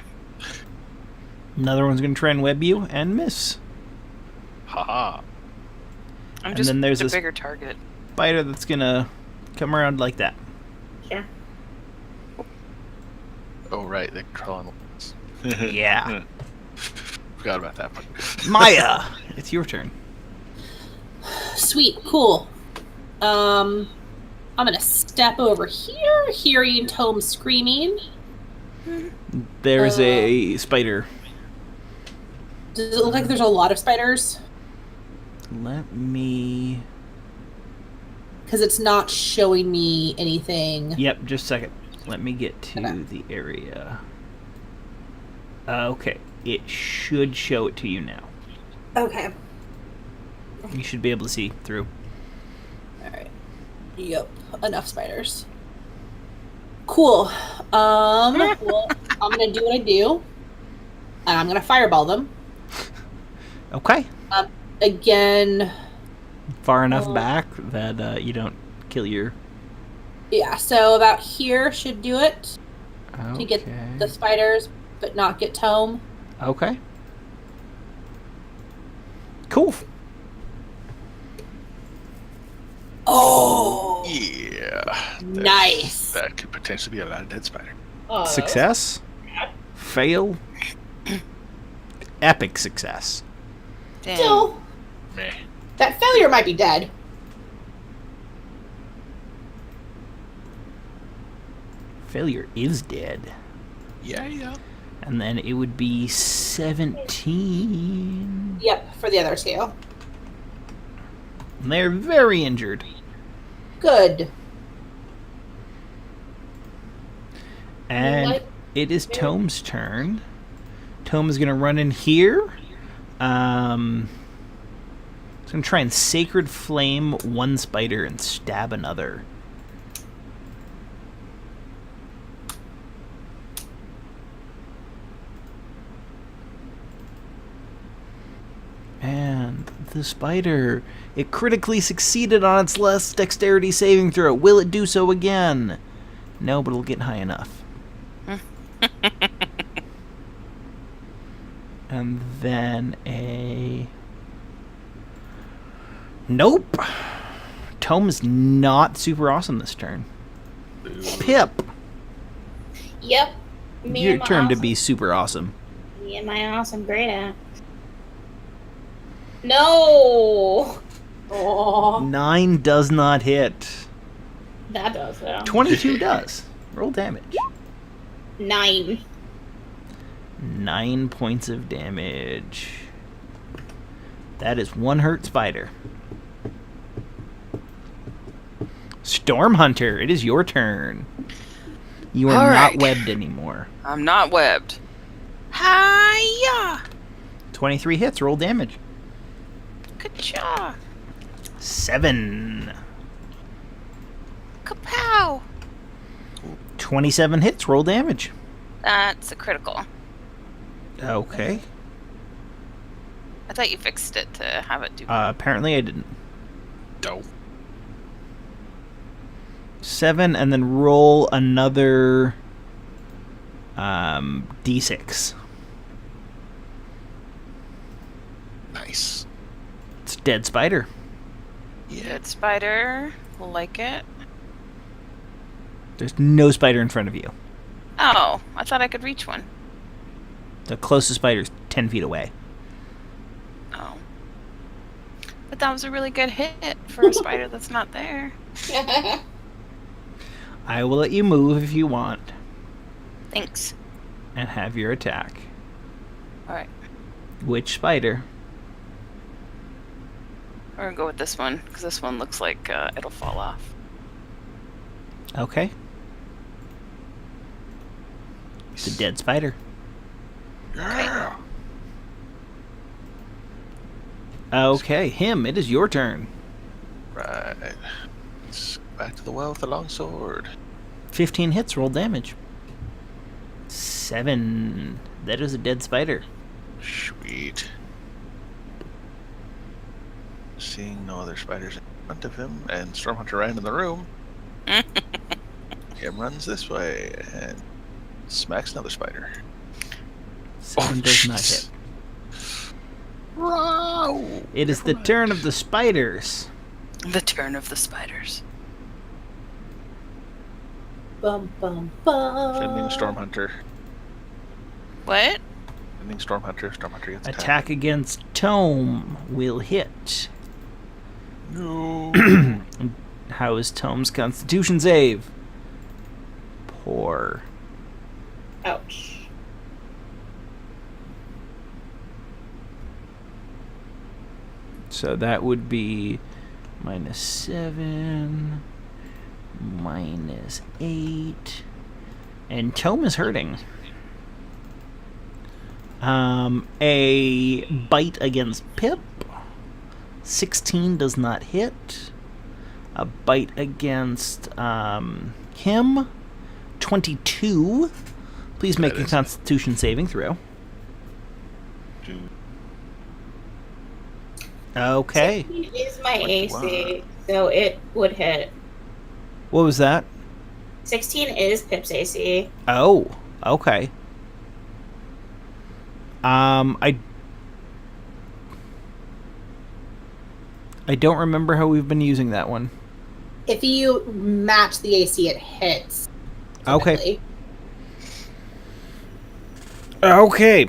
Another one's going to try and web you and miss. Haha. I'm And just then there's a this- bigger target. Spider that's going to come around like that. Sure. Oh, right. They crawl on the walls. Yeah. Forgot about that part. Maya, it's your turn. Sweet, cool. I'm gonna step over here, hearing Tome screaming. There's a spider. Does it look like there's a lot of spiders? Let me... Because it's not showing me anything. Yep, just a second. Let me get to Okay. the area. Okay, it should show it to you now. Okay. You should be able to see through. Alright. Yep. Enough spiders. Cool. Well, I'm gonna do what I do. And I'm gonna fireball them. Okay. Again. Far enough back that you don't kill your... Yeah, so about here should do it. Okay. To get the spiders, but not get Tome. Okay. Cool. Oh! Yeah. Nice. That could potentially be a lot of dead spider. Oh, Success. Fail. Epic success. Damn. Still, Meh. that failure might be dead. Failure is dead. Yeah. And then it would be 17. Yep, for the other two. And they're very injured. Good. And Like- it is Tome's turn. Tome is going to run in here. He's going to try and Sacred Flame one spider and stab another. the spider. It critically succeeded on its last dexterity saving throw. Will it do so again? No, but it'll get high enough. And then a... Nope. Tome is not super awesome this turn. Pip, Yep. Me your and my turn to awesome- be super awesome. Me and my awesome great axe. No! Oh, 9 does not hit. That does, though. 22 does. Roll damage. 9. 9 points of damage. That is 1 hurt spider. Storm Hunter, it is your turn. You are All not right. webbed anymore. I'm not webbed. Hiya! 23 hits, roll damage. Good job. 7. Kapow! 27 hits, roll damage. That's a critical. Okay. I thought you fixed it to have it do. Apparently I didn't. Dope. 7, and then roll another d6. Nice. It's dead spider. Good spider. Like it. There's no spider in front of you. Oh, I thought I could reach one. The closest spider's 10 feet away. Oh. But that was a really good hit for a spider that's not there. I will let you move if you want Thanks. and have your attack. Alright. Which spider? We're gonna go with this one, because this one looks like it'll fall off. Okay. It's a dead spider. Yeah. Okay, him, it is your turn. Right. Let's go back to the well with the long sword. 15 hits, roll damage. 7. That is a dead spider. Sweet. Seeing no other spiders in front of him, and Stormhunter ran in the room. Him runs this way and smacks another spider. 7 does not jeez. hit. Wow. It is the turn of the spiders. The turn of the spiders. bum bum bum. Defending Stormhunter. What? Defending Stormhunter. Stormhunter gets attacked. Attack against Tome will hit. No. How is Tome's Constitution save? Poor. Ouch. So that would be -7, -8, and Tome is hurting. A bite against Pip. 16 does not hit. A bite against him. 22. Please make That a is- Constitution saving throw. Okay. 16 is my 21. AC, so it would hit. What was that? 16 is Pip's AC. Oh, okay. I don't remember how we've been using that one. If you match the AC, it hits. Okay. typically. Okay.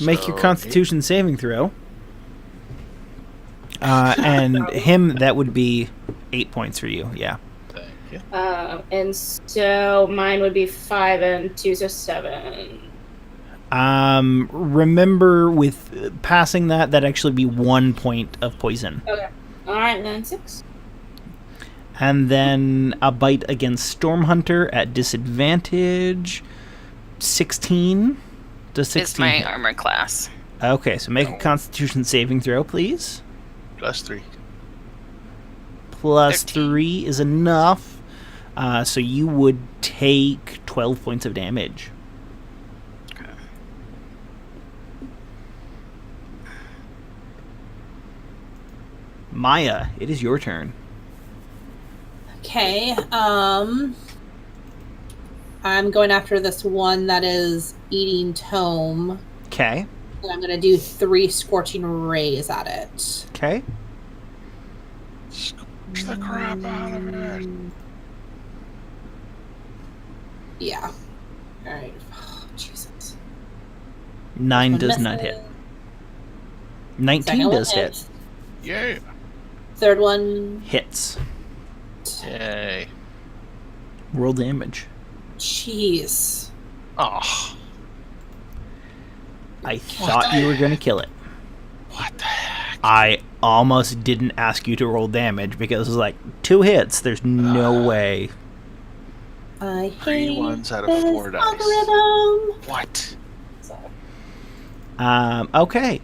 Make your So, Constitution saving throw. And him, that would be 8 points for you. Yeah. Thank you. And so mine would be 5 and 2, so 7. Remember with passing that, that'd actually be 1 point of poison. Okay. Alright, then 6. And then a bite against Stormhunter at disadvantage. 16. Does 16 Is my hit? armor class. Okay, so make a Constitution saving throw, please. +3. Plus 13. 3 is enough. So you would take 12 points of damage. Maya, it is your turn. Okay. I'm going after this one that is eating Tome. Okay. And I'm going to do 3 Scorching Rays at it. Okay. Scorch the crap out of it. Yeah. Alright. Oh, Jesus. 9 One does misses. not hit. 19 Second one does hit. hits. Yay. Third one. Hits. Yay. Roll damage. Jeez. Oh. I thought you were going to kill it. What the heck? I almost didn't ask you to roll damage because it was like 2 hits. There's no way. I 3 hate ones out of this 4 dice. algorithm. What? Okay.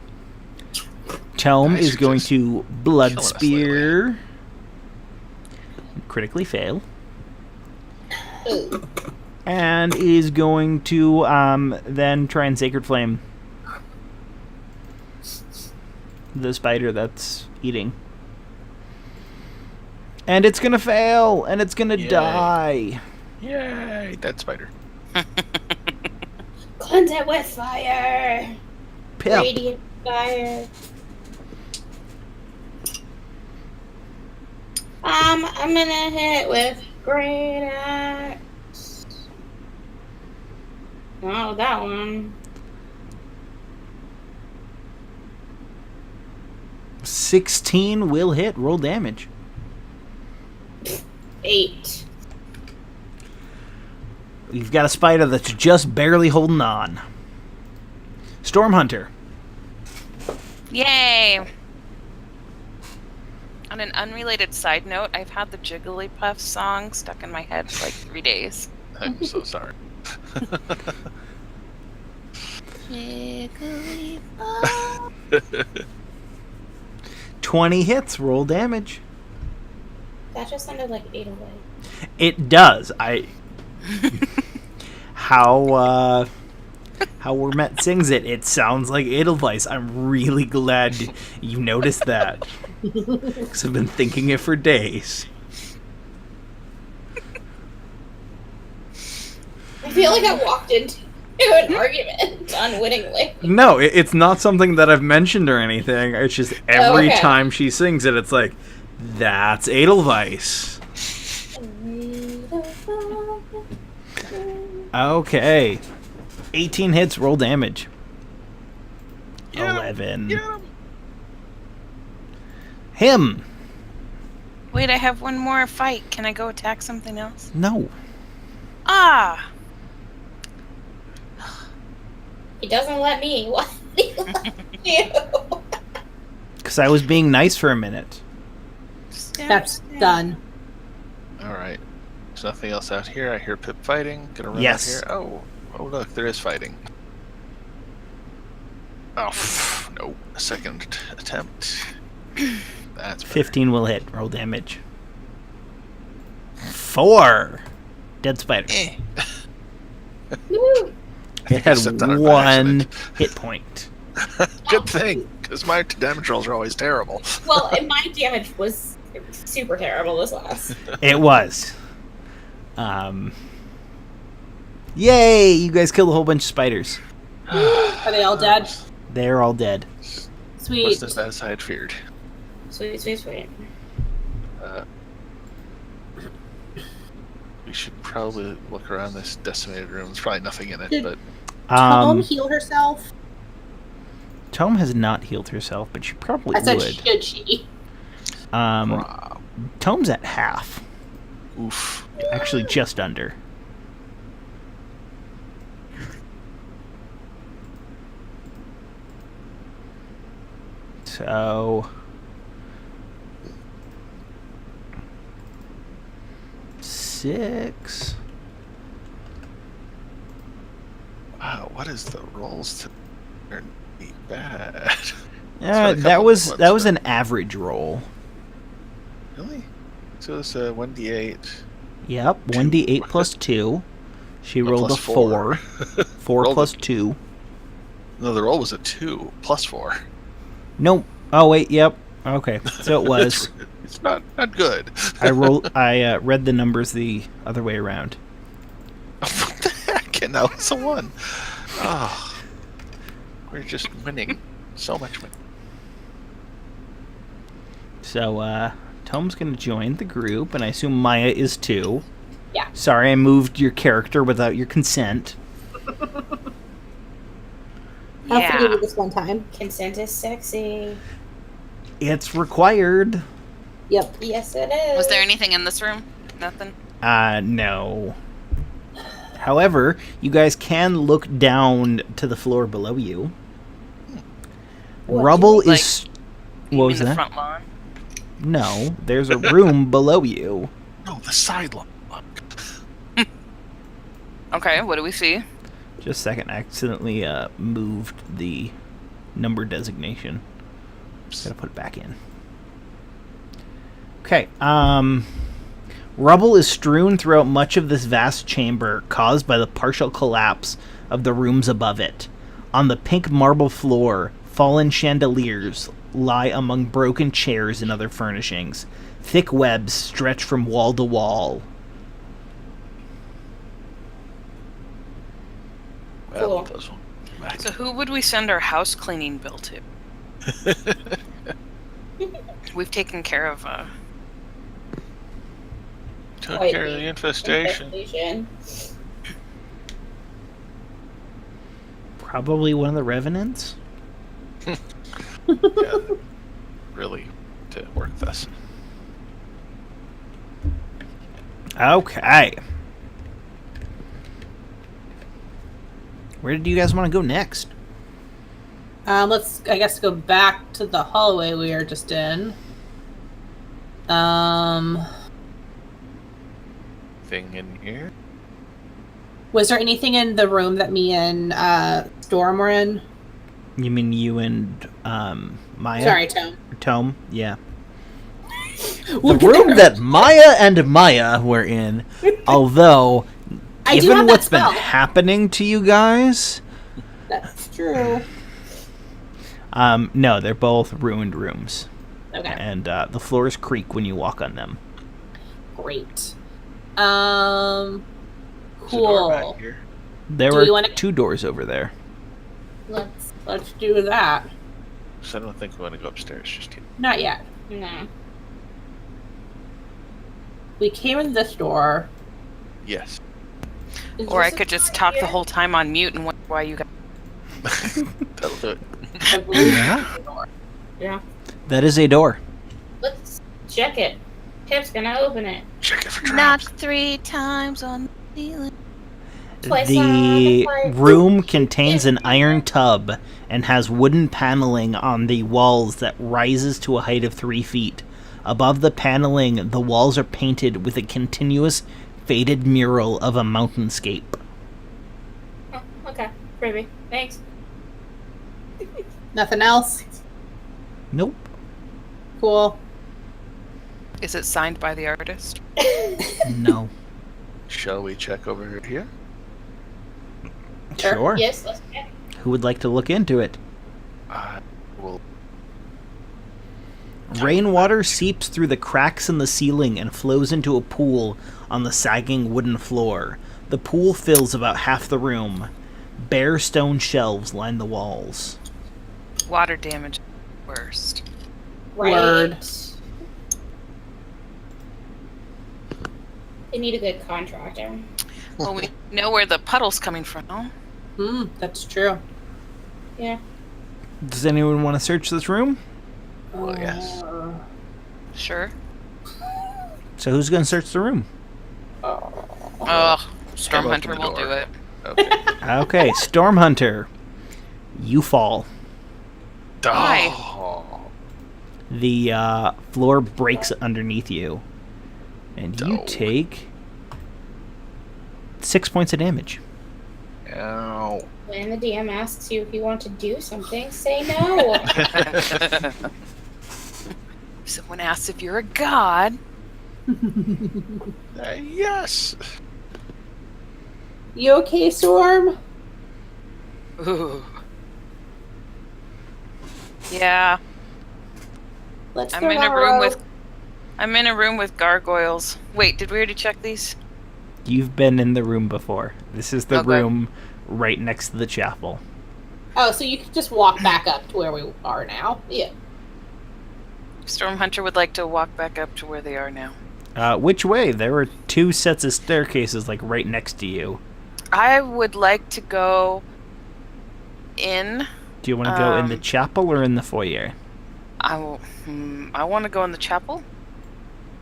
Tome Dice is are going just to Blood killing us Spear. Critically fail. Ooh. And is going to then try and Sacred Flame the spider that's eating. And it's going to fail, and it's going to Yay. die. Yay. Dead spider. Cleanse it with fire. Pip. Radiant fire. I'm gonna hit with great axe. Oh, that one. 16 will hit. Roll damage. 8. You've got a spider that's just barely holding on. Storm Hunter. Yay! On an unrelated side note, I've had the Jigglypuff song stuck in my head for like 3 days. I'm so sorry. Jigglypuff. 20 hits. Roll damage. That just sounded like 808. It does. How Wermet sings it, it sounds like Edelweiss. I'm really glad you noticed that. Because I've been thinking it for days. I feel like I walked into an argument unwittingly. No, it's not something that I've mentioned or anything. It's just every okay. time she sings it, it's like, that's Edelweiss. Okay. 18 hits, roll damage. Yeah, 11. yeah. Him. Wait, I have one more fight. Can I go attack something else? No. Ah! He doesn't let me. What? He let you. Because I was being nice for a minute. That's done. Alright. There's nothing else out here. I hear Pip fighting. Gonna run Yes. out here. Oh, look, there is fighting. Oh, no. A second attempt. That's better. 15 will hit, roll damage. 4. Dead spider. Eh. Woo. It had Stepped on it by 1 accident. hit point. Good thing, because my damage rolls are always terrible. Well, and my damage was super terrible this last. It was. Yay! You guys killed a whole bunch of spiders. Are they all dead? They're all dead. Sweet. Wasn't as bad as I had feared. Sweet, sweet, sweet. We should probably look around this decimated room. There's probably nothing in it, Did- but Tome heal herself? Tome has not healed herself, but she probably I said, would. should she? Tome's at half. oof. Actually, just under. So... 6... Wow, what is the rolls to be bad? that was an average roll. Really? So it's a 1d8. Yep, 1d8 plus 2. She Oh, rolled a plus 4. 4 Rolled plus a- 2. No, the roll was a 2 plus 4. Nope. Oh, wait, yep. Okay, so it was. It's not good. I read the numbers the other way around. What the heck? And that was a 1. Oh, we're just winning. So much winning. So, Tome's going to join the group, and I assume Maya is too. Yeah. Sorry, I moved your character without your consent. I'll Yeah. forgive you this one time. Consent is sexy. It's required. Yep. Yes, it is. Was there anything in this room? Nothing? No. However, you guys can look down to the floor below you. What, Rubble you mean, is... You What mean was the that? front lawn? No, there's a room below you. No, the sideline. Okay, what do we see? Just a second, I accidentally moved the number designation. Just gotta put it back in. Okay, rubble is strewn throughout much of this vast chamber, caused by the partial collapse of the rooms above it. On the pink marble floor, fallen chandeliers lie among broken chairs and other furnishings. Thick webs stretch from wall to wall. Well, Cool. those will come back. So who would we send our house cleaning bill to? We've taken care of Took Wait, care of the infestation. Probably one of the revenants? Yeah, really, to work with us. Okay. Where did you guys want to go next? Let's, I guess, go back to the hallway we were just in. Thing in here. Was there anything in the room that me and Storm were in? You mean you and Maya? Sorry, Tome. Tome? Yeah. The room that Maya and Maya were in, although, I do given have that what's been spell. happening to you guys, That's true. no, they're both ruined rooms. Okay, And the floors creak when you walk on them. great. There's a door Cool. back here. There Do were you wanna- 2 doors over there. Let's do that. So I don't think we want to go upstairs just yet. Not yet. No. We came in this door. Yes. Is Or I this could just talk the whole time on mute and wonder why you got. That'll do it. I believe Yeah. it's the door. Yeah. That is a door. Let's check it. Pip's gonna open it. Check it for Knock traps. 3 times on the ceiling. Twice The on the fire. room contains an iron tub and has wooden paneling on the walls that rises to a height of 3 feet. Above the paneling, the walls are painted with a continuous faded mural of a mountainscape. Oh, okay. Pretty. Thanks. Nothing else? Nope. Cool. Is it signed by the artist? No. Shall we check over here? Sure. Yes, let's check. Who would like to look into it? Well, Rainwater seeps through the cracks in the ceiling and flows into a pool on the sagging wooden floor. The pool fills about half the room. Bare stone shelves line the walls. Water damage worst. Right. Word. They need a good contractor. Well, we know where the puddle's coming from. That's true. Yeah. Does anyone want to search this room? well, yes. Sure. So who's going to search the room? Oh, Storm Open Hunter the will door. do it. Okay. Okay, Storm Hunter. You fall. Why? Oh, The floor breaks underneath you. And you Dope. take 6 points of damage. ow. When the DM asks you if you want to do something, say no. Someone asks if you're a god. Yes. You okay, Storm? Ooh. Yeah. Let's I'm go in down a room road. with gargoyles. Wait, did we already check these? You've been in the room before. This is the Okay. room right next to the chapel. Oh, so you can just walk back up to where we are now. Yeah. Stormhunter would like to walk back up to where they are now. Which way? There were 2 sets of staircases, like, right next to you. I would like to go in. Do you want to go in the chapel or in the foyer? I want to go in the chapel,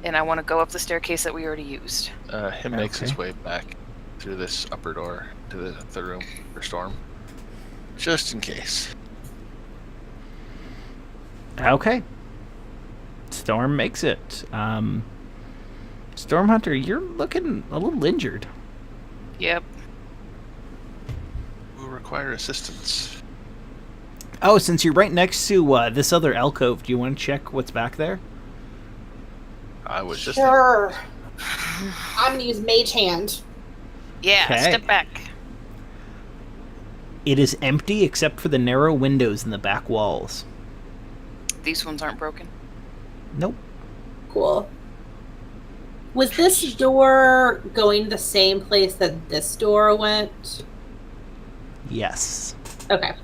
and I want to go up the staircase that we already used. Him makes his way back through this upper door to the room for Storm, just in case. Okay. Storm makes it. Stormhunter, you're looking a little injured. Yep. We'll require assistance. Oh, since you're right next to this other alcove, do you want to check what's back there? I was just Sure. I'm gonna use Mage Hand. Yeah, Okay. step back. It is empty except for the narrow windows in the back walls. These ones aren't broken. Nope. Cool. Was this door going the same place that this door went? Yes. Okay.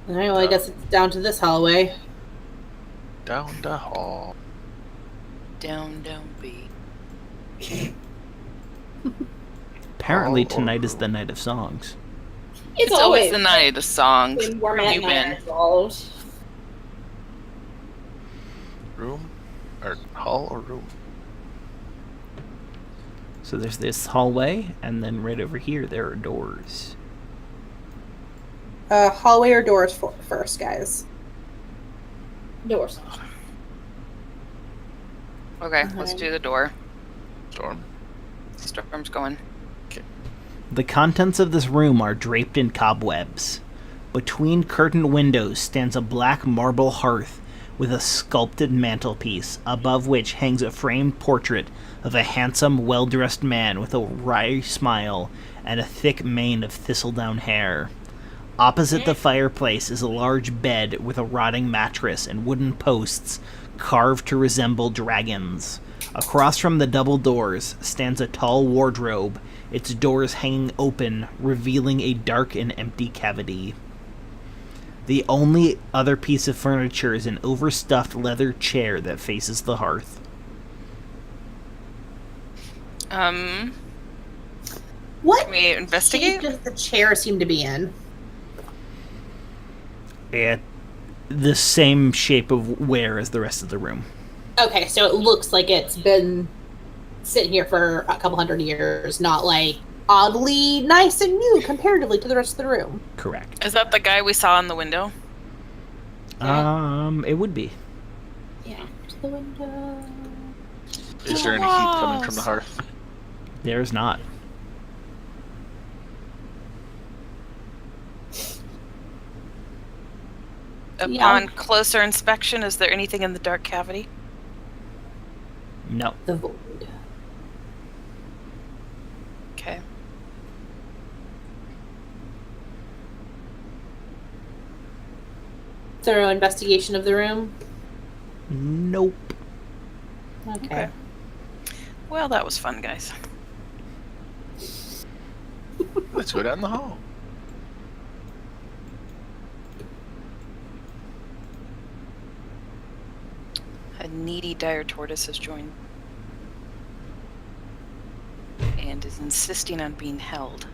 Alright, well, I guess it's down to this hallway. down the hall. Down, B. Apparently Oh, tonight is the night of songs. It's always the night of songs. when Where have Worm you and I are been? involved. Room? Or hall or room? So there's this hallway, and then right over here there are doors. Hallway or doors first, guys? Doors. Okay, let's do the door. Storm. Storm's going. The contents of this room are draped in cobwebs. Between curtained windows stands a black marble hearth with a sculpted mantelpiece, above which hangs a framed portrait of a handsome, well-dressed man with a wry smile and a thick mane of thistledown hair. Opposite the fireplace is a large bed with a rotting mattress and wooden posts carved to resemble dragons. Across from the double doors stands a tall wardrobe, its doors hanging open, revealing a dark and empty cavity. The only other piece of furniture is an overstuffed leather chair that faces the hearth. What Can we investigate? shape does the chair seem to be in? The same shape of wear as the rest of the room. Okay, so it looks like it's been sitting here for a couple hundred years, not like oddly nice and new comparatively to the rest of the room. Correct. Is that the guy we saw in the window? It would be. Yeah. To the window. Is there any heat coming from the hearth? There's not. Upon closer inspection, is there anything in the dark cavity? No. The void. Okay. Thorough investigation of the room. Nope. Okay. Well, that was fun, guys. Let's go down the hall. A needy dire tortoise has joined and is insisting on being held.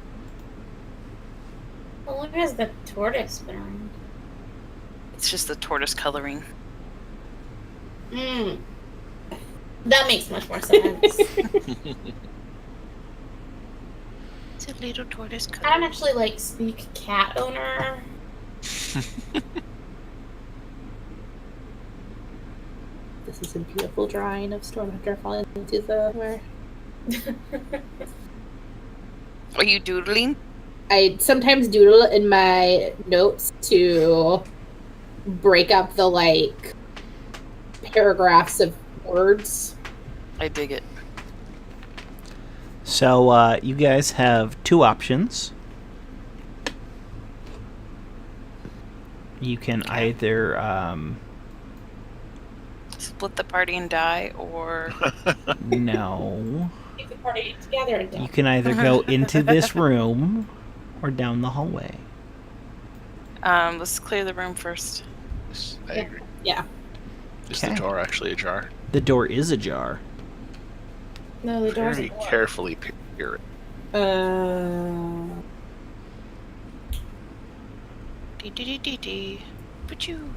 How long has the tortoise been around? It's just the tortoise coloring. That makes much more sense. It's a little tortoise I coloring. don't actually speak cat owner. This is a beautiful drawing of Stormhunter falling into the where. Are you doodling? I sometimes doodle in my notes to break up the paragraphs of words. I dig it. So, you guys have 2 options. You can either Split the party and die, or no. Keep the party together and You can either go into this room or down the hallway. let's clear the room first. Yes, I agree. Yeah. Is the Okay. door actually ajar? The door is ajar. No, the door's Very a door. carefully peer it. Dee. But you.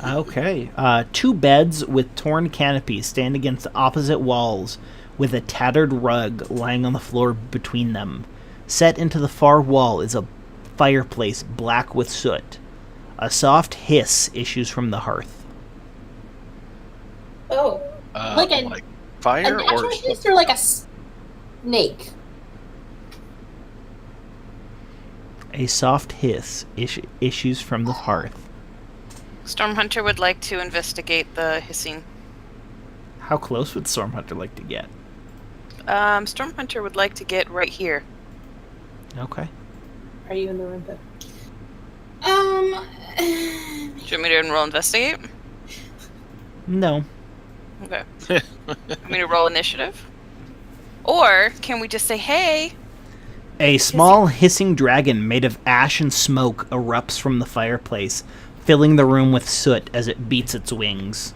Okay. 2 beds with torn canopies stand against opposite walls, with a tattered rug lying on the floor between them. Set into the far wall is a fireplace black with soot. A soft hiss issues from the hearth. Oh, Like a- fire An or actual hiss or like a snake? A soft hiss issues from the hearth. Stormhunter would like to investigate the hissing. How close would Stormhunter like to get? Stormhunter would like to get right here. Okay. Are you in the room? Do you want me to roll investigate? No. Okay. Want me to roll initiative? Or can we just say, hey? A small hissing dragon made of ash and smoke erupts from the fireplace, filling the room with soot as it beats its wings.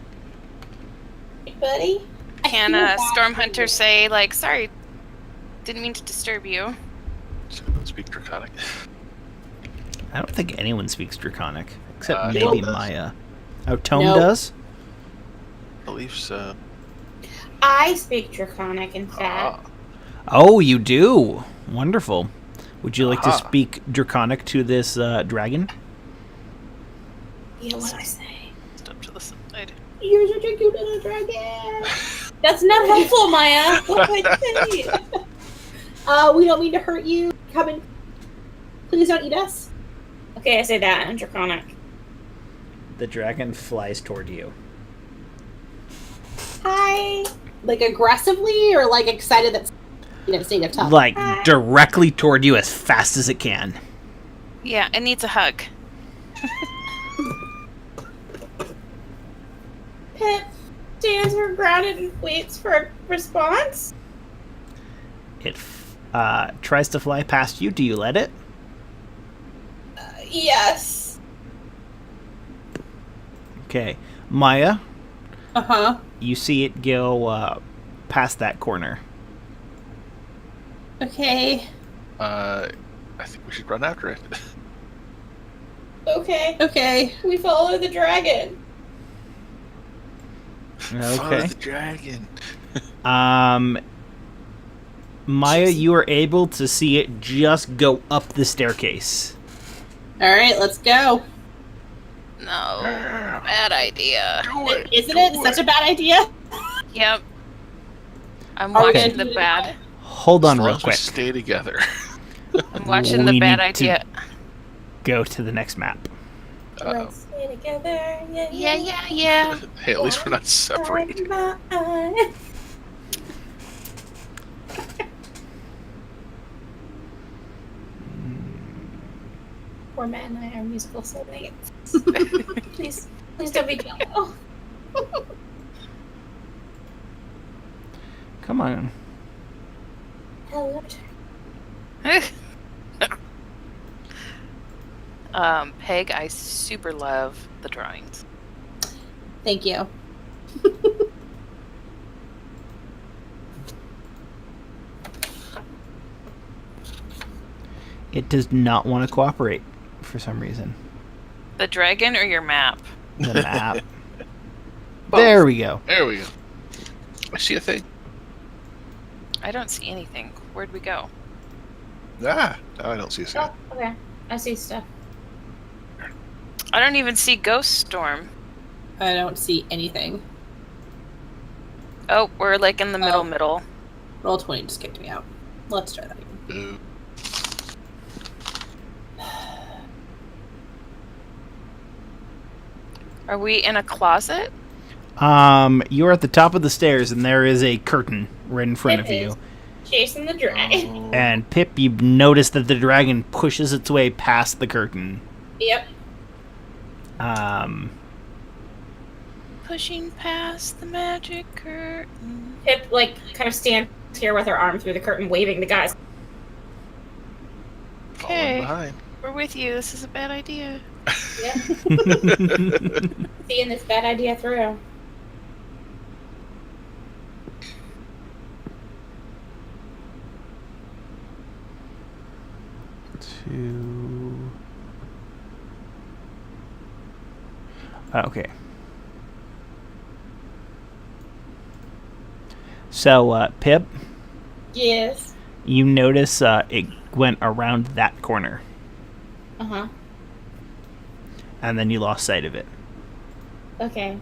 hey, buddy. Can Stormhunter say, like, sorry, didn't mean to disturb you? So I don't speak Draconic. I don't think anyone speaks Draconic, except Tome maybe does. Maya. Oh, Tome Nope. does? I believe so. I speak Draconic, in fact. Oh, you do. Wonderful. Would you like to Aha. speak Draconic to this dragon? Yeah, what do I say? Step to the side. You're such a cute little dragon. That's not helpful, Maya. What do I say? We don't mean to hurt you. Come in. Please don't eat us. Okay, I say that in Draconic. The dragon flies toward you. Hi. Like aggressively or like excited that in a state of tough. Like, directly toward you as fast as it can. Yeah, it needs a hug. Pip stands her grounded and waits for a response. It tries to fly past you. Do you let it? Yes. Okay. Maya, Uh-huh. you see it go past that corner. Okay. I think we should run after it. Okay. Okay. We follow the dragon. Follow Okay. the dragon. Maya, you are able to see it just go up the staircase. Alright, let's go. No, bad idea. Do it. Isn't do it such a bad idea? Yep. I'm Are we watching gonna the do it bad. Hold on As long real as we quick. stay together. I'm watching the We bad need to- idea. Go to the next map. Uh-oh. Let's stay together. Yeah. Hey, at least we're not separated. Poor Matt and I are musical soulmates. please don't be jealous. Oh. Come on. Hello. Peg, I super love the drawings. Thank you. It does not want to cooperate for some reason. The dragon or your map? The map. There we go. There we go. I see a thing. I don't see anything. Where'd we go? Ah, now I don't see a thing. Oh, okay. I see stuff. I don't even see Ghost Storm. I don't see anything. Oh, we're like in the Oh. middle. Roll 20 just kicked me out. Let's try that again. Boo. Are we in a closet? You're at the top of the stairs, and there is a curtain right in front of It you. is. Chasing the dragon. Oh. And Pip, you notice that the dragon pushes its way past the curtain. Yep. Pushing past the magic curtain. Pip, kind of stands here with her arm through the curtain, waving the guys. Falling behind. We're with you. This is a bad idea. Yep. Seeing this bad idea through. Okay. So, Pip, Yes. you notice it went around that corner, Uh-huh. and then you lost sight of it. Okay.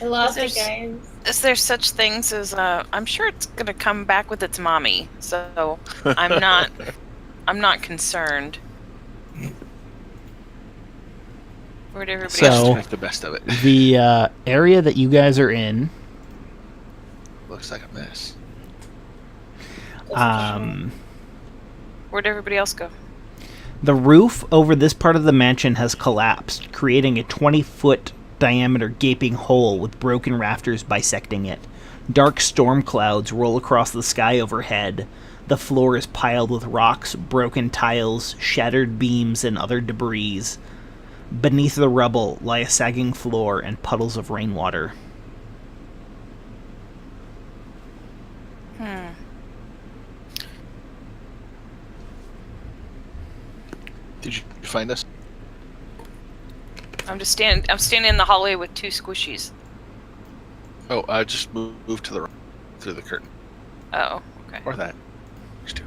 I lost it, Is guys. Is there such things as I'm sure it's gonna come back with its mommy, so I'm not concerned. Where'd everybody So- else? Make the best of it. The area that you guys are in, Looks like a mess. Where'd everybody else go? the roof over this part of the mansion has collapsed, creating a 20-foot diameter gaping hole with broken rafters bisecting it. Dark storm clouds roll across the sky overhead. The floor is piled with rocks, broken tiles, shattered beams, and other debris. Beneath the rubble lie a sagging floor and puddles of rainwater. Did you find us? I'm standing in the hallway with two squishies. Oh, I just moved to the right, through the curtain. Oh, okay. Or that. There's two.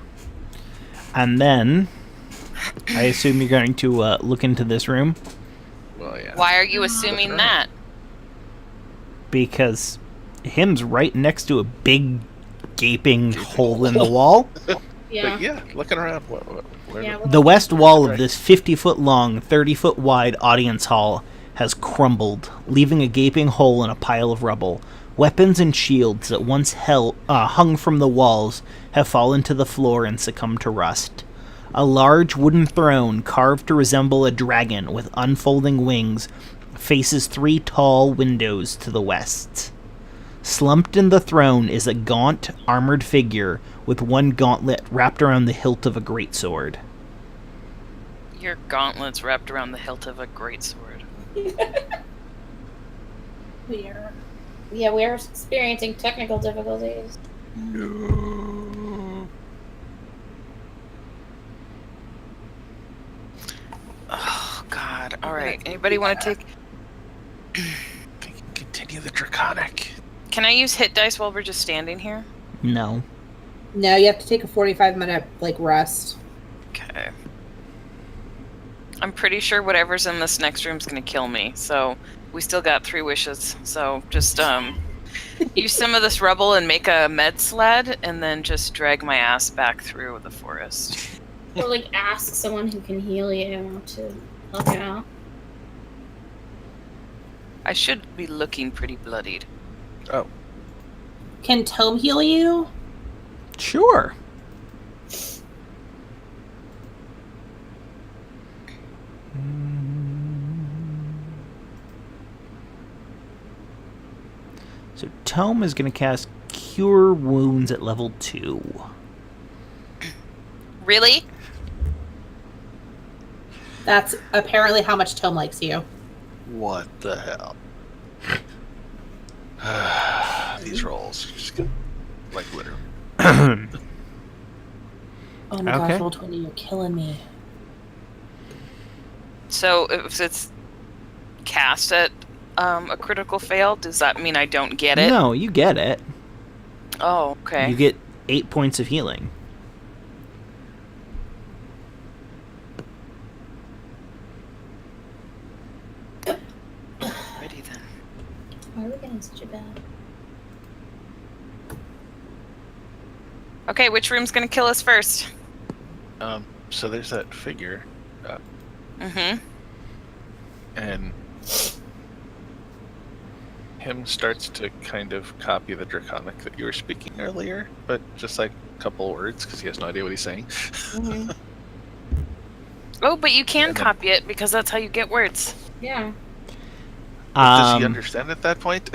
And then, I assume you're going to look into this room, Well, yeah. Why are you assuming right. that? because him's right next to a big gaping hole in the wall. Yeah. But yeah, looking around. Where Yeah, The west wall of this 50-foot long, 30-foot wide audience hall has crumbled, leaving a gaping hole in a pile of rubble. Weapons and shields that once hung from the walls have fallen to the floor and succumbed to rust. A large wooden throne, carved to resemble a dragon with unfolding wings, faces 3 tall windows to the west. Slumped in the throne is a gaunt, armored figure with one gauntlet wrapped around the hilt of a greatsword. Your gauntlets wrapped around the hilt of a greatsword. We're experiencing technical difficulties. Oh God! All right. Anybody want to take? Continue the draconic. Can I use hit dice while we're just standing here? No. No, you have to take a 45-minute rest. Okay. I'm pretty sure whatever's in this next room's gonna kill me. So we still got 3 wishes. So just use some of this rubble and make a med sled, and then just drag my ass back through the forest. Or ask someone who can heal you to help you out. I should be looking pretty bloodied. Oh, Can Tome heal you? Sure. So Tome is going to cast Cure Wounds at level 2. Really? That's apparently how much Tome likes you. what the hell? These rolls. Just literally. Oh my Okay. gosh, roll 20, you're killing me. So if it's cast at a critical fail, does that mean I don't get it? No, you get it. Oh, okay. You get 8 points of healing. Ready then. Why are we getting such a bad? Okay, which room's gonna kill us first? So there's that figure, Mm-hmm. and him starts to kind of copy the draconic that you were speaking earlier, but just a couple words because he has no idea what he's saying. Oh, but you can And then- copy it because that's how you get words. Yeah. Does he understand at that point?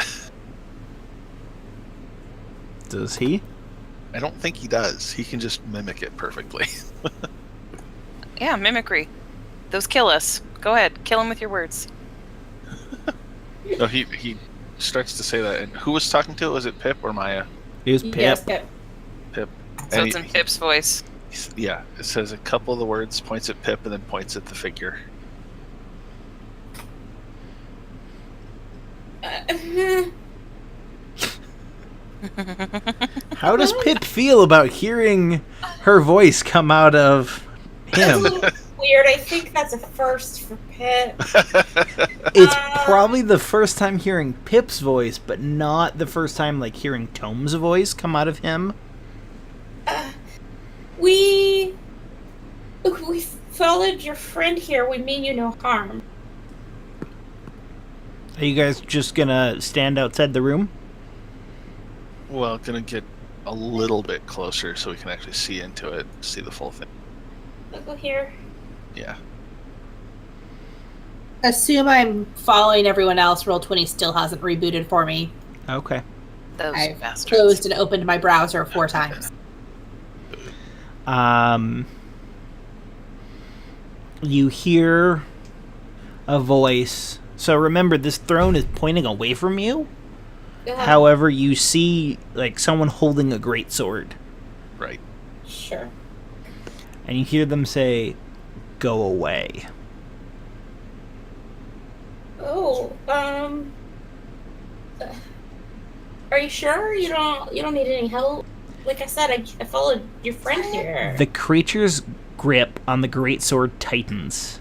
Does he? I don't think he does. He can just mimic it perfectly. Yeah, mimicry. Those kill us. Go ahead, kill him with your words. So he starts to say that. And who was talking to it? Was it Pip or Maya? It was Pip. Yes, Pip. Pip. So And it's in Pip's voice. Yeah, it says a couple of the words, points at Pip, and then points at the figure. How does Pip feel about hearing her voice come out of That's a him? little weird. I think that's a first for Pip. It's probably the first time hearing Pip's voice, but not the first time like hearing Tome's voice come out of him. We followed your friend here. We mean you no harm. Are you guys just gonna stand outside the room? Well, gonna get a little bit closer so we can actually see into it, see the full thing. I'll go here. Yeah. Assume I'm following everyone else. Roll20 still hasn't rebooted for me. Okay. Those I've bastards. closed and opened my browser 4 times. You hear a voice. So remember, this throne is pointing away from you. However, you see like someone holding a greatsword, Right. Sure. and you hear them say, "Go away." Oh, are you sure you don't need any help? Like I said, I followed your friend here. The creature's grip on the greatsword tightens.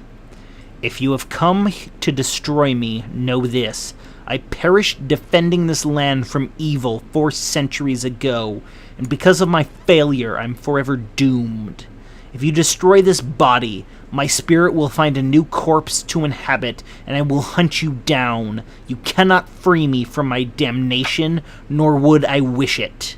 If you have come to destroy me, know this. I perished defending this land from evil 4 centuries ago, and because of my failure, I'm forever doomed. If you destroy this body, my spirit will find a new corpse to inhabit, and I will hunt you down. You cannot free me from my damnation, nor would I wish it.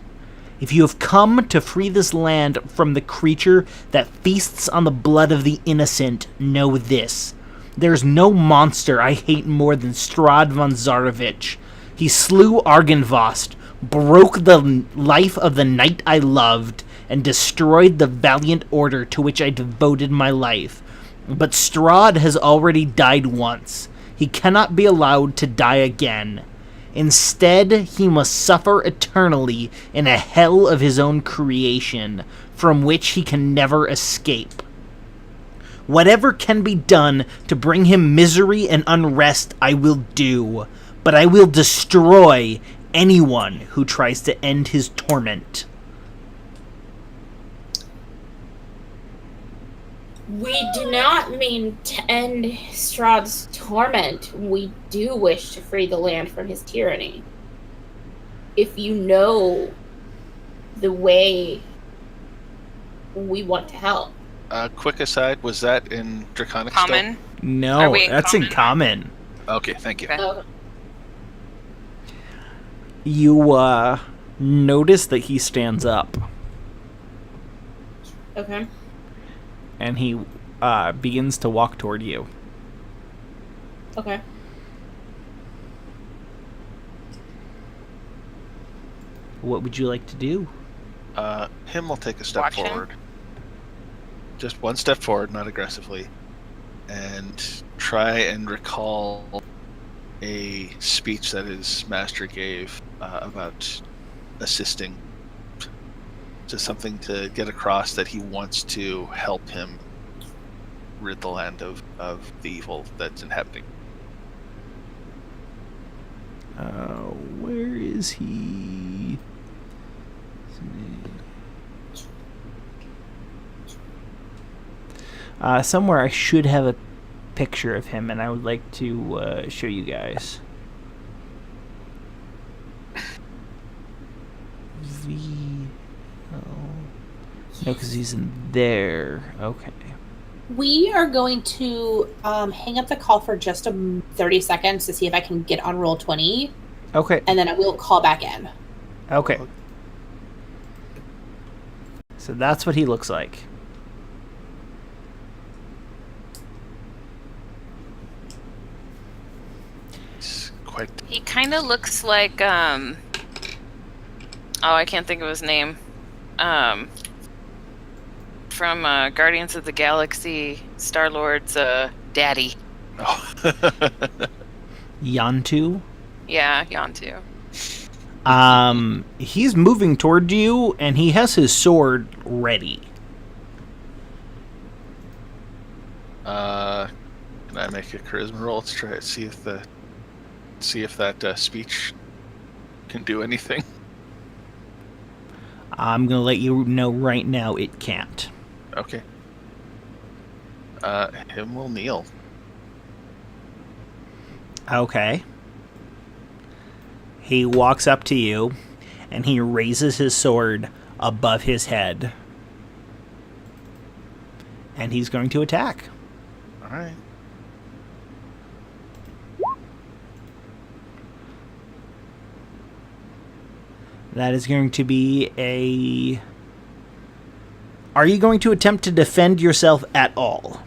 If you have come to free this land from the creature that feasts on the blood of the innocent, know this. There's no monster I hate more than Strahd von Zarovich. He slew Argynvostholt, broke the life of the knight I loved, and destroyed the valiant order to which I devoted my life. But Strahd has already died once. He cannot be allowed to die again. Instead, he must suffer eternally in a hell of his own creation, from which he can never escape. Whatever can be done to bring him misery and unrest, I will do, but I will destroy anyone who tries to end his torment. We do not mean to end Strahd's torment. We do wish to free the land from his tyranny. If you know the way, we want to help. Quick aside, was that in Draconic Common. No, Are we in that's in common. still? Okay, thank you. Okay. Oh, You, notice that he stands up, okay. and he, begins to walk toward you. Okay. What would you like to do? Him will take a step Watch him? forward. Just one step forward, not aggressively, and try and recall a speech that his master gave about assisting. Just something to get across that he wants to help him rid the land of the evil that's inhabiting. Where is he? Somewhere I should have a picture of him, and I would like to show you guys. No, because he's in there. Okay. We are going to hang up the call for just 30 seconds to see if I can get on Roll20, Okay. and then I will call back in. Okay. So that's what he looks like. quite. He kind of looks like oh, I can't think of his name. From Guardians of the Galaxy, Star-Lord's daddy. Oh. Yantu. Yeah, Yantu. He's moving toward you, and he has his sword ready. Can I make a charisma roll to try to see if that speech can do anything? I'm gonna let you know right now it can't. Okay. Him will kneel. Okay. He walks up to you, and he raises his sword above his head. And he's going to attack. All right. That is going to be a... Are you going to attempt to defend yourself at all?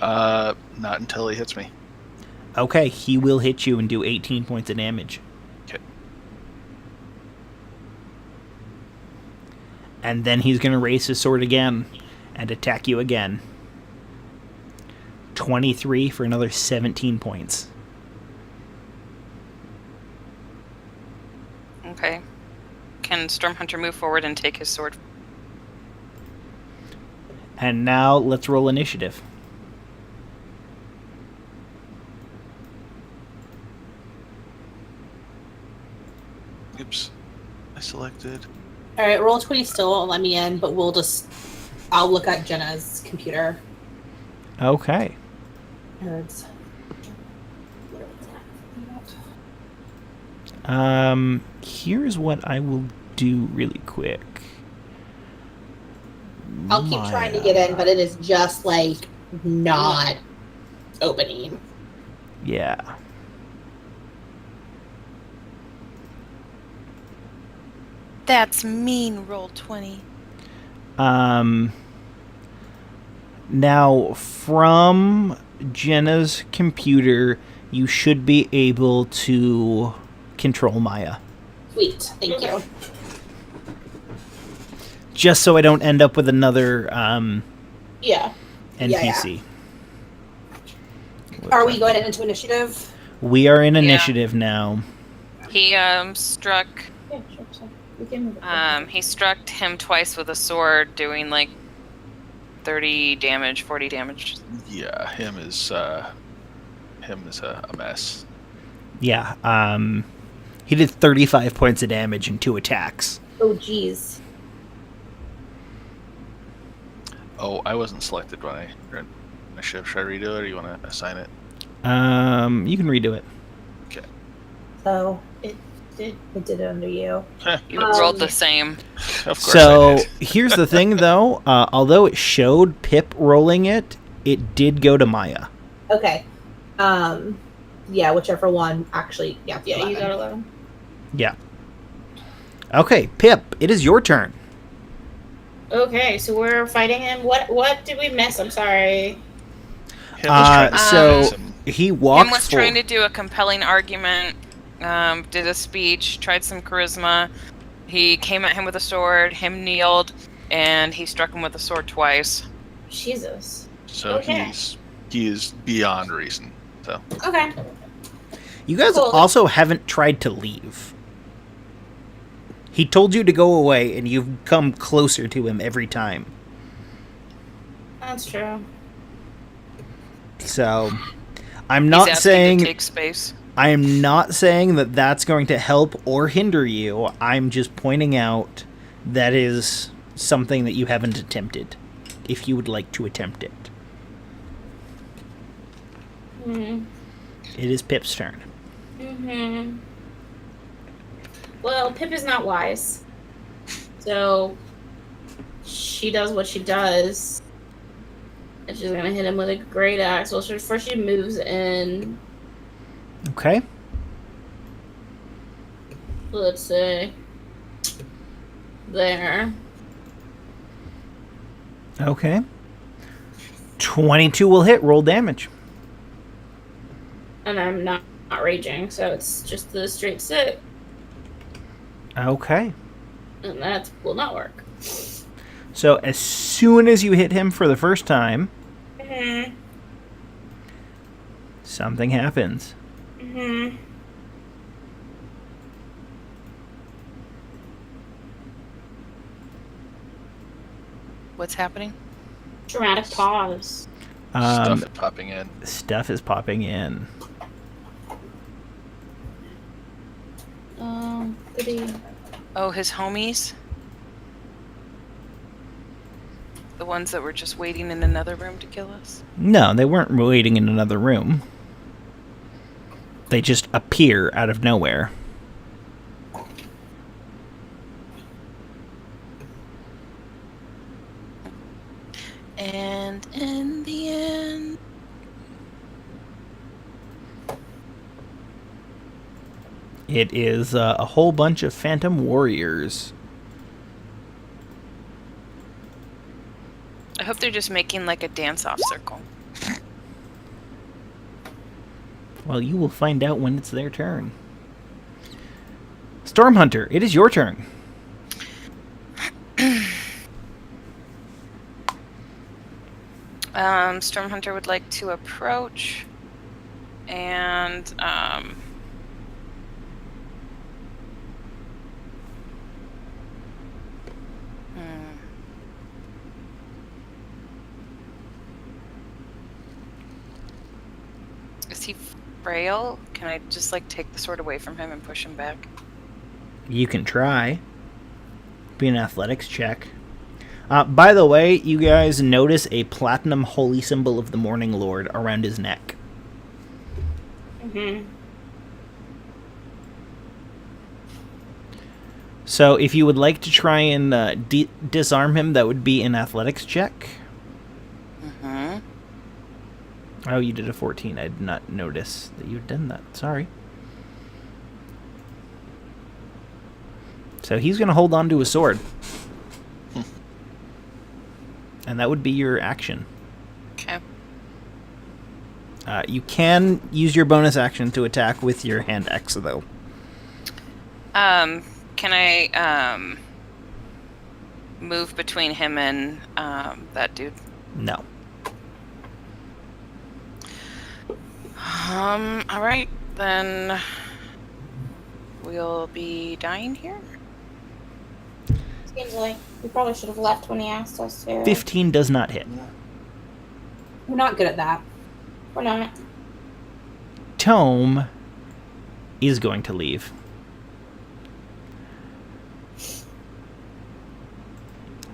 Not until he hits me. Okay, he will hit you and do 18 points of damage. Okay. And then he's going to raise his sword again and attack you again. 23 for another 17 points. Okay. Can Stormhunter move forward and take his sword? And now let's roll initiative. Oops. I selected. All right, roll 20 still won't let me in, but I'll look at Jenna's computer. Okay. Nerds. Here's what I will do really quick. I'll keep trying to get in, but it is just like not opening. Yeah. That's mean, roll 20. Now, from Jenna's computer, you should be able to control Maya. Sweet, thank you. Just so I don't end up with another Yeah. NPC. Are we going into initiative? We are in Yeah. initiative now. He struck Yeah, sure, so we can move it. he struck him twice with a sword, doing like 30 damage, 40 damage. Yeah, him is a mess. Yeah. He did 35 points of damage in 2 attacks. Oh, jeez. Oh, I wasn't selected when I ran initiative. Should I redo it, or you want to assign it? You can redo it. Okay. So it did it under you. You rolled the same. Of course. So I did. here's the thing, though. Although it showed Pip rolling it, it did go to Maya. Okay. Yeah, whichever one actually. Yeah, Yeah, you got 11. Yeah. Okay, Pip, it is your turn. Okay, so we're fighting him. What did we miss? I'm sorry. Him was trying to so squeeze him. he walked. Him was trying to do a compelling argument, did a speech, tried some charisma. He came at him with a sword, him kneeled, and he struck him with a sword twice. Jesus. So Okay. he is beyond reason. So Okay. You guys Cool. also haven't tried to leave. He told you to go away, and you've come closer to him every time. That's true. So, I'm He's not asking saying to take space. I am not saying that that's going to help or hinder you. I'm just pointing out that is something that you haven't attempted. If you would like to attempt it, Hmm. it is Pip's turn. Hmm. Well, Pip is not wise. So she does what she does. And she's gonna hit him with a great axe. Well, first she moves in, Okay. let's say, there. Okay. 22 will hit. Roll damage. And I'm not not raging, so it's just the straight 6. Okay. And that will not work. So as soon as you hit him for the first time, Mm-hmm. something happens. Mm-hmm. What's happening? Dramatic pause. Stuff is popping in. Stuff is popping in. Oh, his homies? The ones that were just waiting in another room to kill us? No, they weren't waiting in another room. They just appear out of nowhere. And in the end... It is a whole bunch of phantom warriors. I hope they're just making like a dance-off circle. Well, you will find out when it's their turn. Stormhunter, it is your turn. Stormhunter would like to approach and Is he frail? Can I just like take the sword away from him and push him back? You can try. Be an athletics check. By the way, you guys notice a platinum holy symbol of the Morning Lord around his neck. Mm-hmm. So if you would like to try and disarm him, that would be an athletics check. Mm-hmm. Oh, you did a 14. I did not notice that you'd done that. Sorry. So he's going to hold on to his sword. And that would be your action. Okay. You can use your bonus action to attack with your hand axe, though. Can I move between him and that dude? No. All right, then we'll be dying here. Seems like we probably should have left when he asked us to. 15 does not hit. We're not good at that. We're not. Tome is going to leave.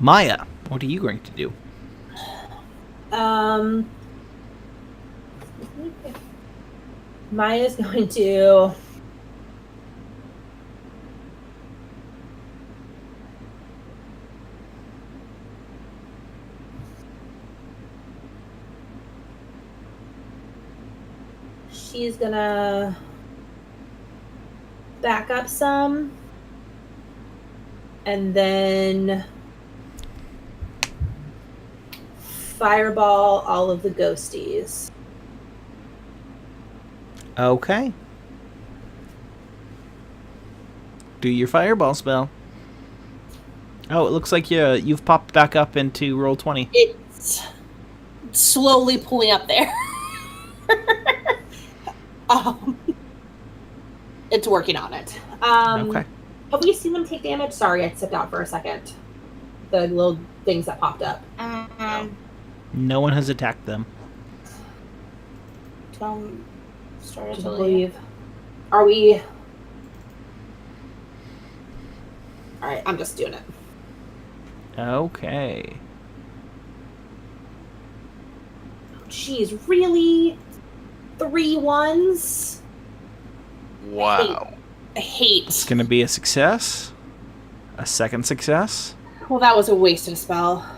Maya, what are you going to do? Maya's going to she's gonna back up some and then fireball all of the ghosties. Okay. Do your fireball spell. Oh, it looks like you've popped back up into roll 20. It's slowly pulling up there. It's working on it. Okay. Have we seen them take damage? Sorry, I stepped out for a second. The little things that popped up. No one has attacked them. Tom started Just to leave. believe. Are we? All right, I'm just doing it. Okay. Jeez, really? 3 1s? Wow. I hate. It's going to be a success. A second success. Well, that was a wasted spell.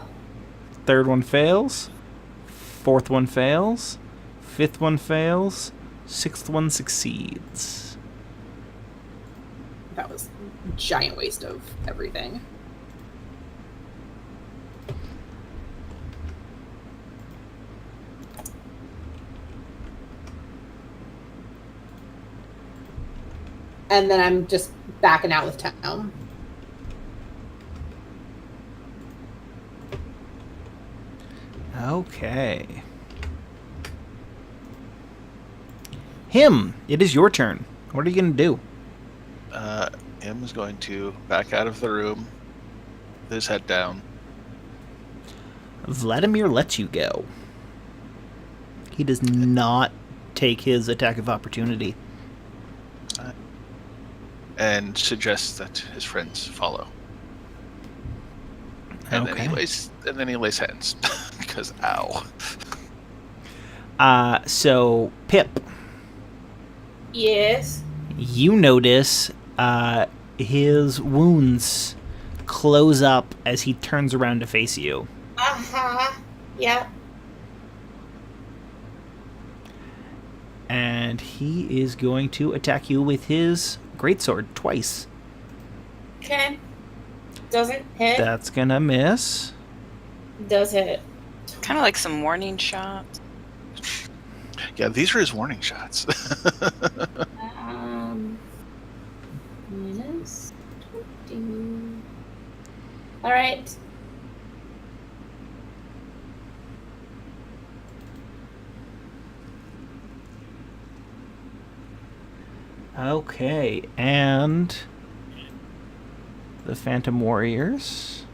Third one fails. Fourth one fails. Fifth one fails. Sixth one succeeds. That was a giant waste of everything. And then I'm just backing out with Tome. Okay. Him, it is your turn. What are you going to do? Him is going to back out of the room, with his head down. Vladimir lets you go. He does not take his attack of opportunity. And suggests that his friends follow. And Okay. then he lays hands. Because ow. So, Pip, Yes. you notice his wounds close up as he turns around to face you. Uh-huh. Yep. And he is going to attack you with his greatsword twice. Okay. Doesn't hit. That's gonna miss. Does hit. Kind of like some warning shots. Yeah, these are his warning shots. Minus 20. All right. Okay, and the Phantom Warriors.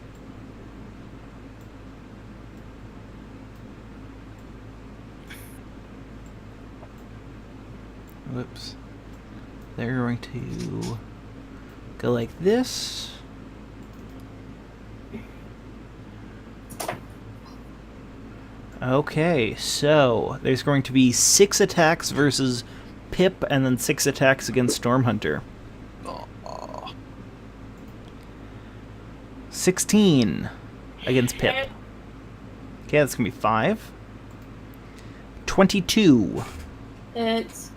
Whoops. They're going to go like this. Okay, so there's going to be 6 attacks versus Pip, and then 6 attacks against Stormhunter. 16 against Pip. Okay, that's going to be 5. 22. It's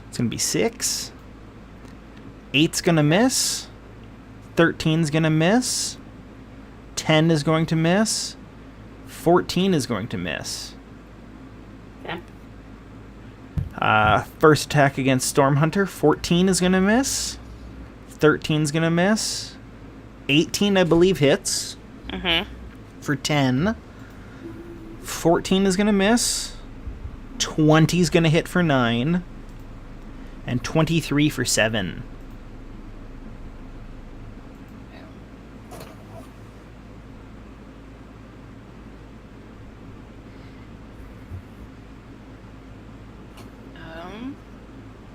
It's going to be 6. 8's going to miss. 13's going to miss. 10 is going to miss. 14 is going to miss. okay. First attack against Stormhunter. 14 is going to miss. 13's going to miss. 18, I believe, hits Mm-hmm. for 10. 14 is going to miss. 20 is going to hit for 9. And 23 for 7.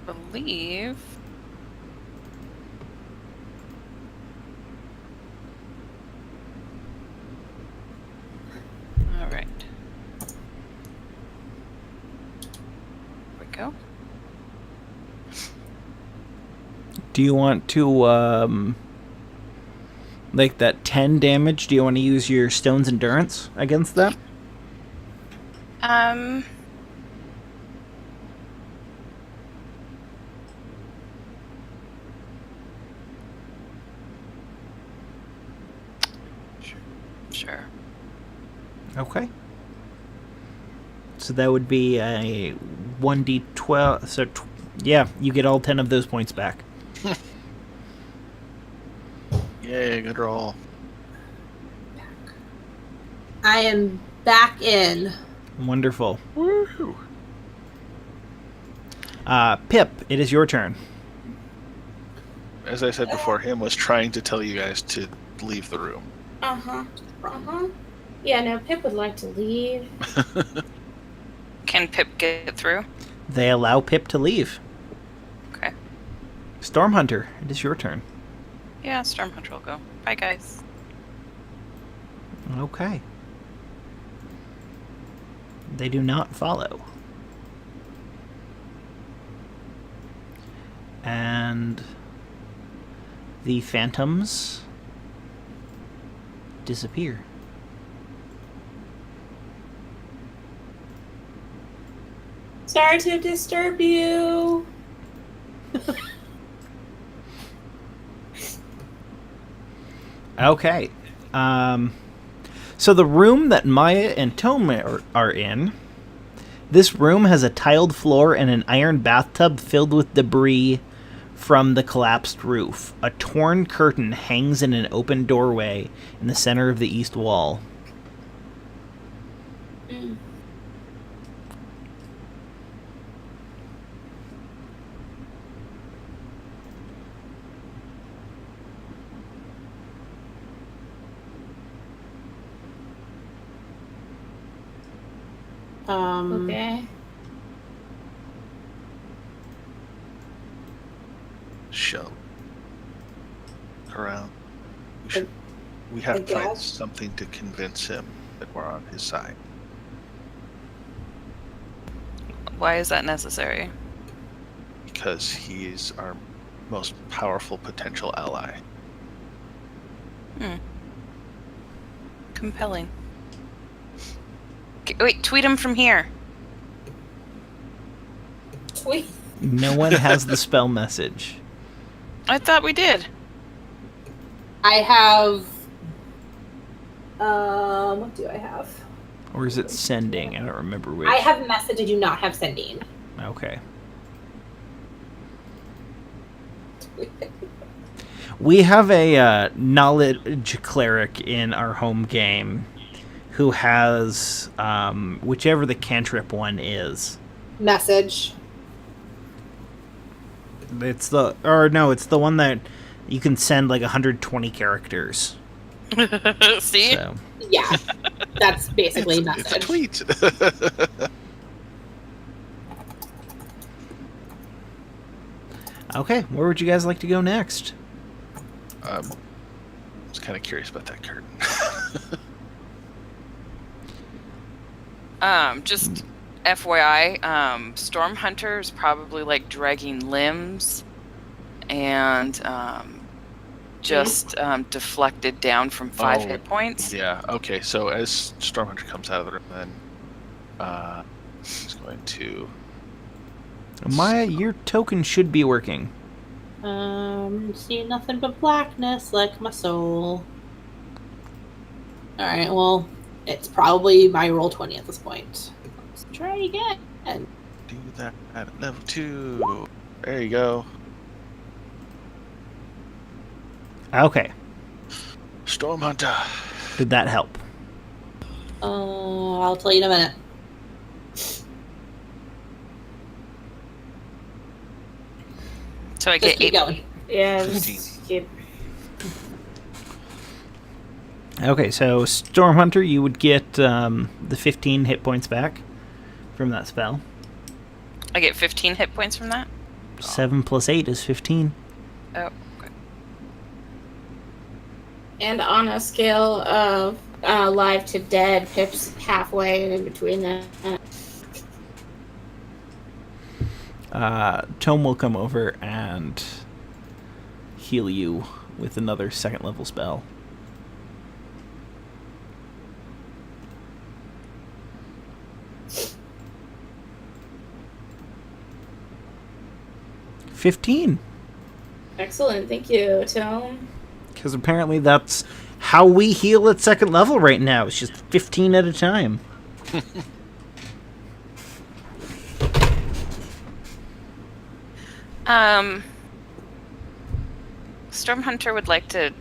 Believe. All right. Here we go. Do you want to, like that 10 damage, do you want to use your Stone's Endurance against that? Sure. Okay. So that would be a 1d12. So, yeah, you get all 10 of those points back. Yay, good roll. I am back in. Wonderful. Woohoo. Pip, it is your turn. As I said before, him was trying to tell you guys to leave the room. Uh-huh. Uh-huh. Yeah, no, Pip would like to leave. Can Pip get through? They allow Pip to leave. Okay. Stormhunter, it is your turn. Yeah, Stormhunter will go. Bye, guys. Okay. They do not follow. And the phantoms disappear. Sorry to disturb you. Okay. So the room that Maya and Tome are in, this room has a tiled floor and an iron bathtub filled with debris from the collapsed roof. A torn curtain hangs in an open doorway in the center of the east wall. Mm. Okay. Show. Around. We have to find guess. something to convince him that we're on his side. Why is that necessary? Because he's our most powerful potential ally. Compelling. Wait, tweet him from here. Tweet. No one has the spell message. I thought we did. I have. What do I have? Or is it sending? I don't remember which. I have message. I do not have sending. Okay. We have a knowledge cleric in our home game who has whichever the cantrip one is. Message. It's the one that you can send like 120 characters. See? So. Yeah, that's basically It's message. a tweet. Okay, where would you guys like to go next? I was kind of curious about that curtain. Just FYI, Storm Hunter is probably like dragging limbs and just deflected down from 5 Oh, hit points. Yeah, okay, so as Stormhunter comes out of the room, then he's going to... Maya, your token should be working. See nothing but blackness like my soul. Alright, well, it's probably my roll 20 at this point. Let's try again. Do that at level 2. There you go. Okay, Stormhunter. did that help? I'll tell you in a minute. So I Just get keep 8. going. Yeah. 15. Skip. Okay, so Stormhunter, you would get the 15 hit points back from that spell. I get 15 hit points from that? 7 plus 8 is 15. Oh, okay. And on a scale of live to dead, Pip's halfway in between that. Tome will come over and heal you with another second level spell. $15. Excellent, thank you, Tom. Because apparently that's how we heal at second level right now. It's just 15 at a time. Stormhunter would like to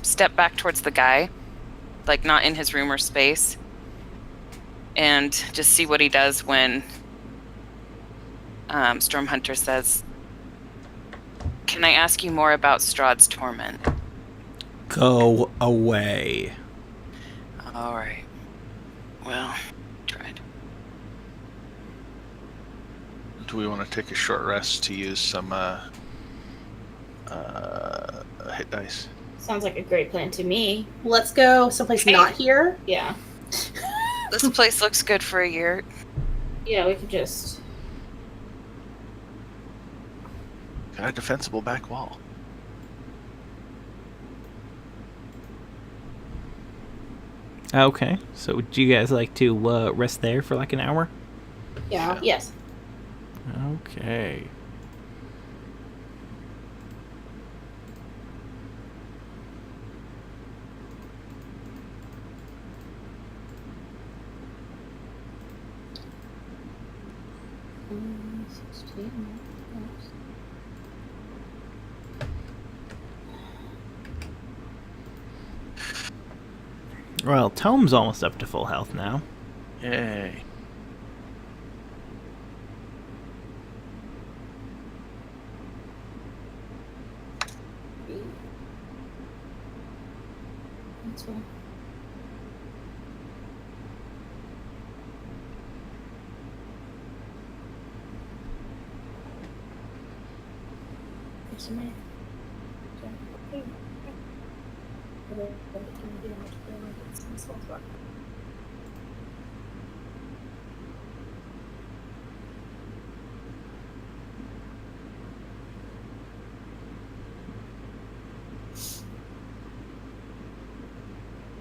step back towards the guy, like not in his room or space, and just see what he does when Stormhunter says, "Can I ask you more about Strahd's torment?" Go away. All right. Well, tried. Do we want to take a short rest to use some hit dice? Sounds like a great plan to me. Let's go someplace not here. Yeah. This place looks good for a year. Yeah, we could just... Got a defensible back wall. Okay, so would you guys like to rest there for like an hour? Yeah. Yes. Okay. 16. Well, Tome's almost up to full health now. Yay. That's one. There's some more.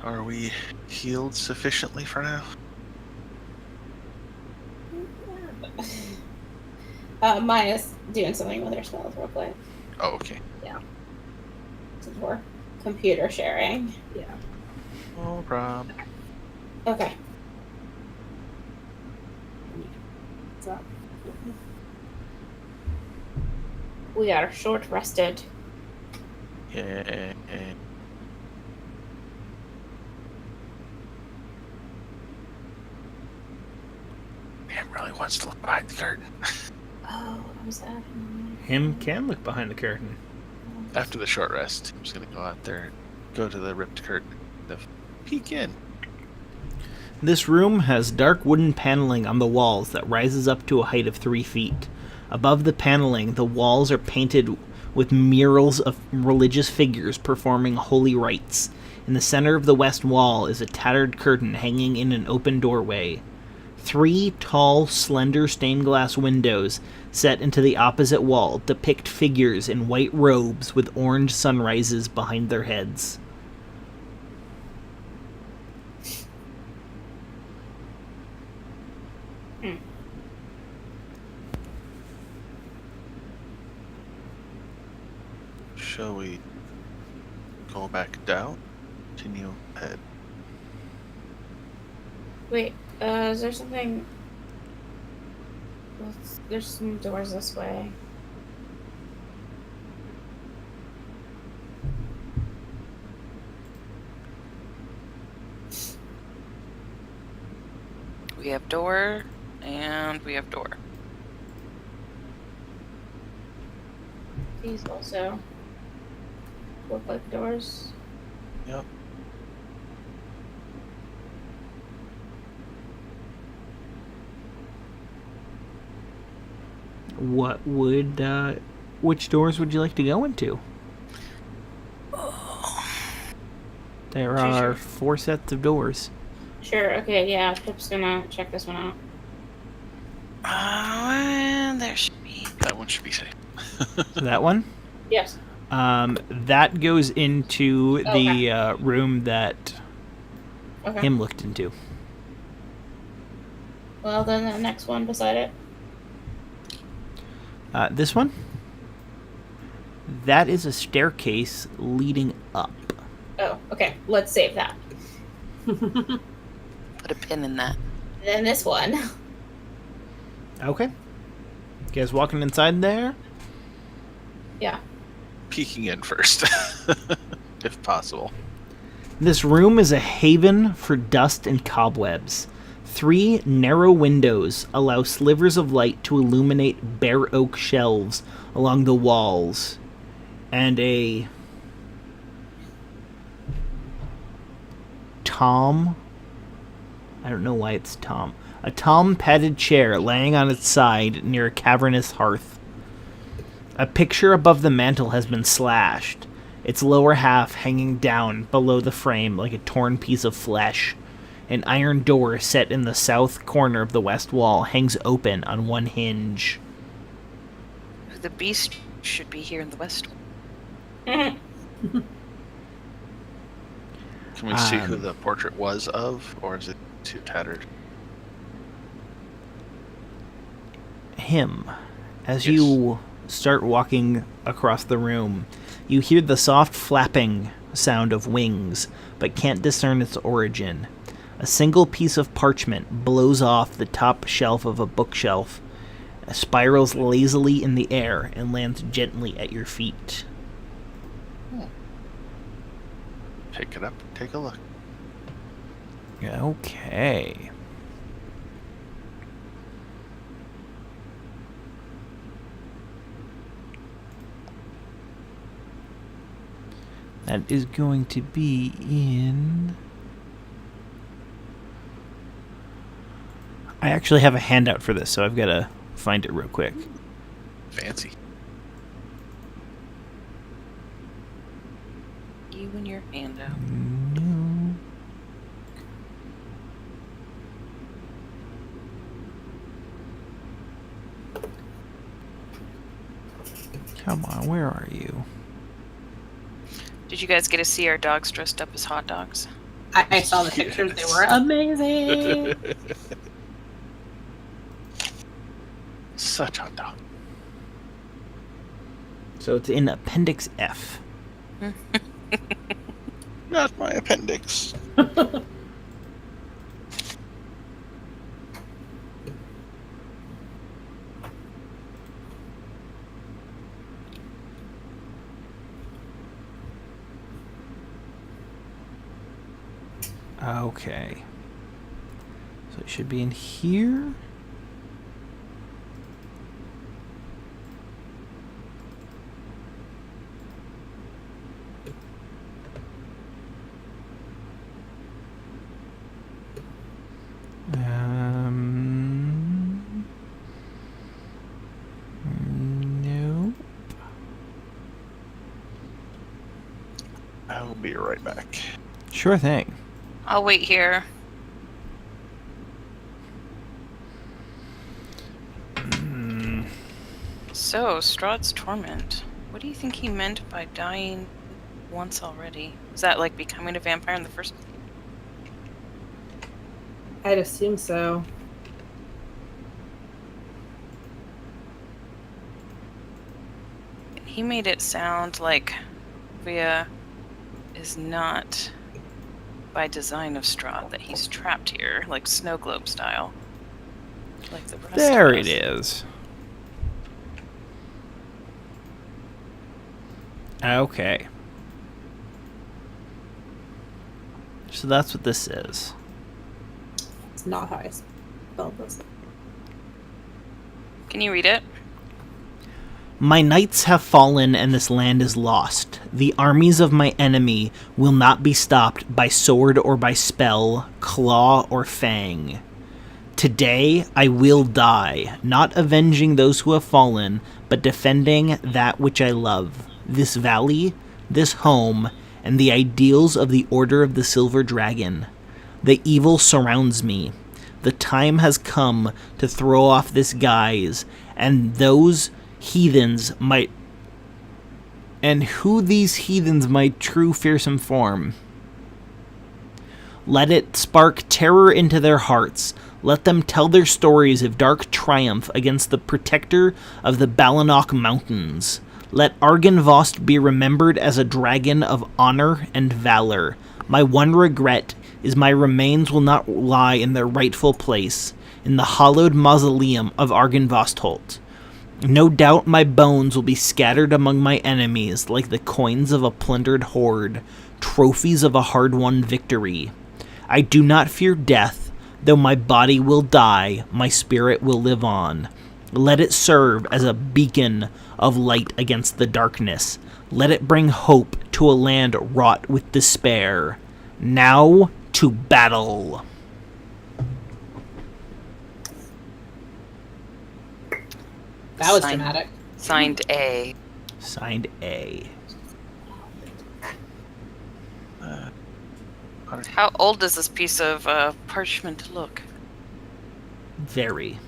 Are we healed sufficiently for now? Maya's doing something with her spells real quick. Oh, okay. Since we're computer sharing. Yeah. No problem. Okay. What's up? We are short rested. Yay. Man really wants to look behind the curtain. Oh, what was that? Him can look behind the curtain. After the short rest, I'm just gonna go out there and go to the ripped curtain and peek in. This room has dark wooden paneling on the walls that rises up to a height of 3 feet. Above the paneling, the walls are painted with murals of religious figures performing holy rites. In the center of the west wall is a tattered curtain hanging in an open doorway. 3 tall, slender stained glass windows set into the opposite wall depict figures in white robes with orange sunrises behind their heads. Shall we go back down? Continue ahead. Wait, is there something... There's some doors this way. We have door, and we have door. These also look like doors. Yep. What would, which doors would you like to go into? There are 4 sets of doors. Sure, okay, yeah, Pip's gonna check this one out. There should be. That one should be safe. That one? Yes. That goes into the room that him looked into. Well, then the next one beside it. This one? That is a staircase leading up. Oh, okay. Let's save that. Put a pin in that. And then this one. Okay. You guys walking inside there? Yeah. Peeking in first, if possible. This room is a haven for dust and cobwebs. 3 narrow windows allow slivers of light to illuminate bare oak shelves along the walls, and a I don't know why it's a tom-padded chair laying on its side near a cavernous hearth. A picture above the mantel has been slashed, its lower half hanging down below the frame like a torn piece of flesh. An iron door set in the south corner of the west wall hangs open on one hinge. The beast should be here in the west. Can we see who the portrait was of, or is it too tattered? Him. As you start walking across the room, you hear the soft flapping sound of wings, but can't discern its origin. A single piece of parchment blows off the top shelf of a bookshelf, spirals lazily in the air and lands gently at your feet. Pick it up and take a look. Okay. That is going to be in... I actually have a handout for this, so I've got to find it real quick. Fancy. You and your handout. No. Come on, where are you? Did you guys get to see our dogs dressed up as hot dogs? I saw the pictures. They were amazing. Such hot dog. So it's in Appendix F. Not my appendix. Okay. So it should be in here. No. I'll be right back. Sure thing. I'll wait here. So, Strahd's torment. What do you think he meant by dying once already? Was that like becoming a vampire in the first place? I'd assume so. He made it sound like Via is not by design of Strahd, that he's trapped here, like snow globe style. Like the rest There of it us. is. Okay. So that's what this is. It's not how I spelled this. Can you read it? My knights have fallen and this land is lost. The armies of my enemy will not be stopped by sword or by spell, claw or fang. Today I will die, not avenging those who have fallen, but defending that which I love. This valley, this home, and the ideals of the Order of the Silver Dragon. The evil surrounds me. The time has come to throw off this guise, and those heathens might... And who these heathens might true fearsome form. Let it spark terror into their hearts. Let them tell their stories of dark triumph against the protector of the Balanoch Mountains. Let Argynvostholt be remembered as a dragon of honor and valor. My one regret is my remains will not lie in their rightful place, in the hallowed mausoleum of Argynvostholt. No doubt my bones will be scattered among my enemies like the coins of a plundered hoard, trophies of a hard-won victory. I do not fear death, though my body will die, my spirit will live on. Let it serve as a beacon of light against the darkness. Let it bring hope to a land wrought with despair. Now to battle. That was Signed- dramatic. Signed A. Signed A. How old does this piece of parchment look? Very.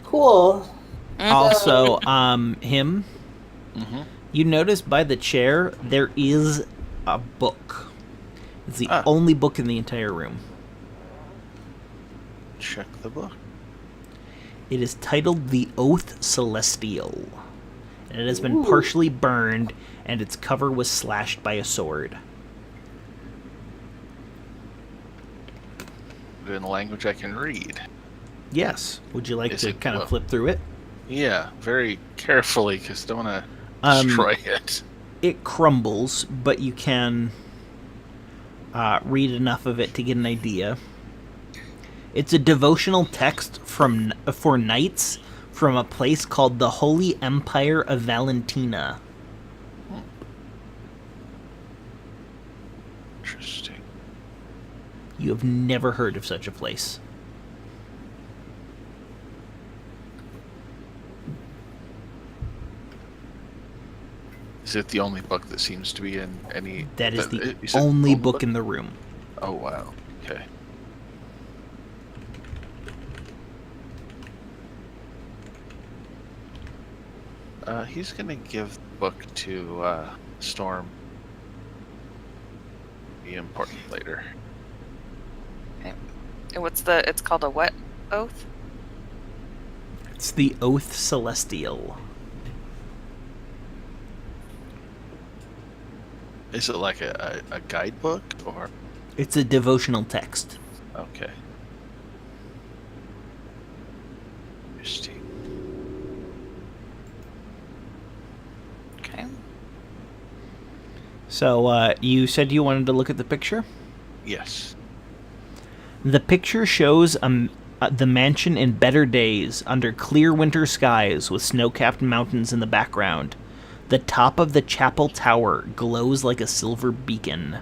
Cool. Also, him, Mm-hmm. you notice by the chair, there is a book. It's the Ah. only book in the entire room. Check the book. It is titled The Oath Celestial. And it has been partially burned, and its cover was slashed by a sword. In a language I can read. Yes. Would you like Is to it- kind of well- flip through it? Yeah, very carefully, because don't want to destroy it. It crumbles, but you can read enough of it to get an idea. It's a devotional text for knights from a place called the Holy Empire of Valentina. Interesting. You have never heard of such a place. Is it the only book that seems to be in any... That is the is it only book in the room. Oh, wow. Okay. He's going to give the book to Storm. Be important later. And it's called a what oath? It's the Oath Celestial. Is it like a guidebook, or... It's a devotional text. Okay. Interesting. Okay. So, you said you wanted to look at the picture? Yes. The picture shows the mansion in better days, under clear winter skies with snow-capped mountains in the background. The top of the chapel tower glows like a silver beacon.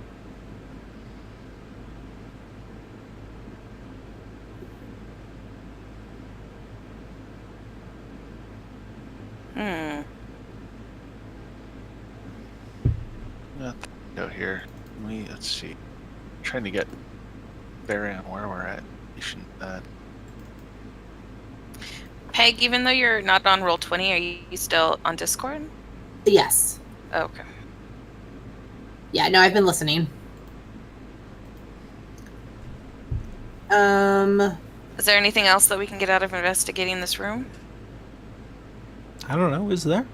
Go here. Let's see. Trying to get bearing on where we're at. You shouldn't. Peg, even though you're not on Roll20, are you still on Discord? Yes. Oh, okay. Yeah, no, I've been listening. Is there anything else that we can get out of investigating this room? I don't know, is there?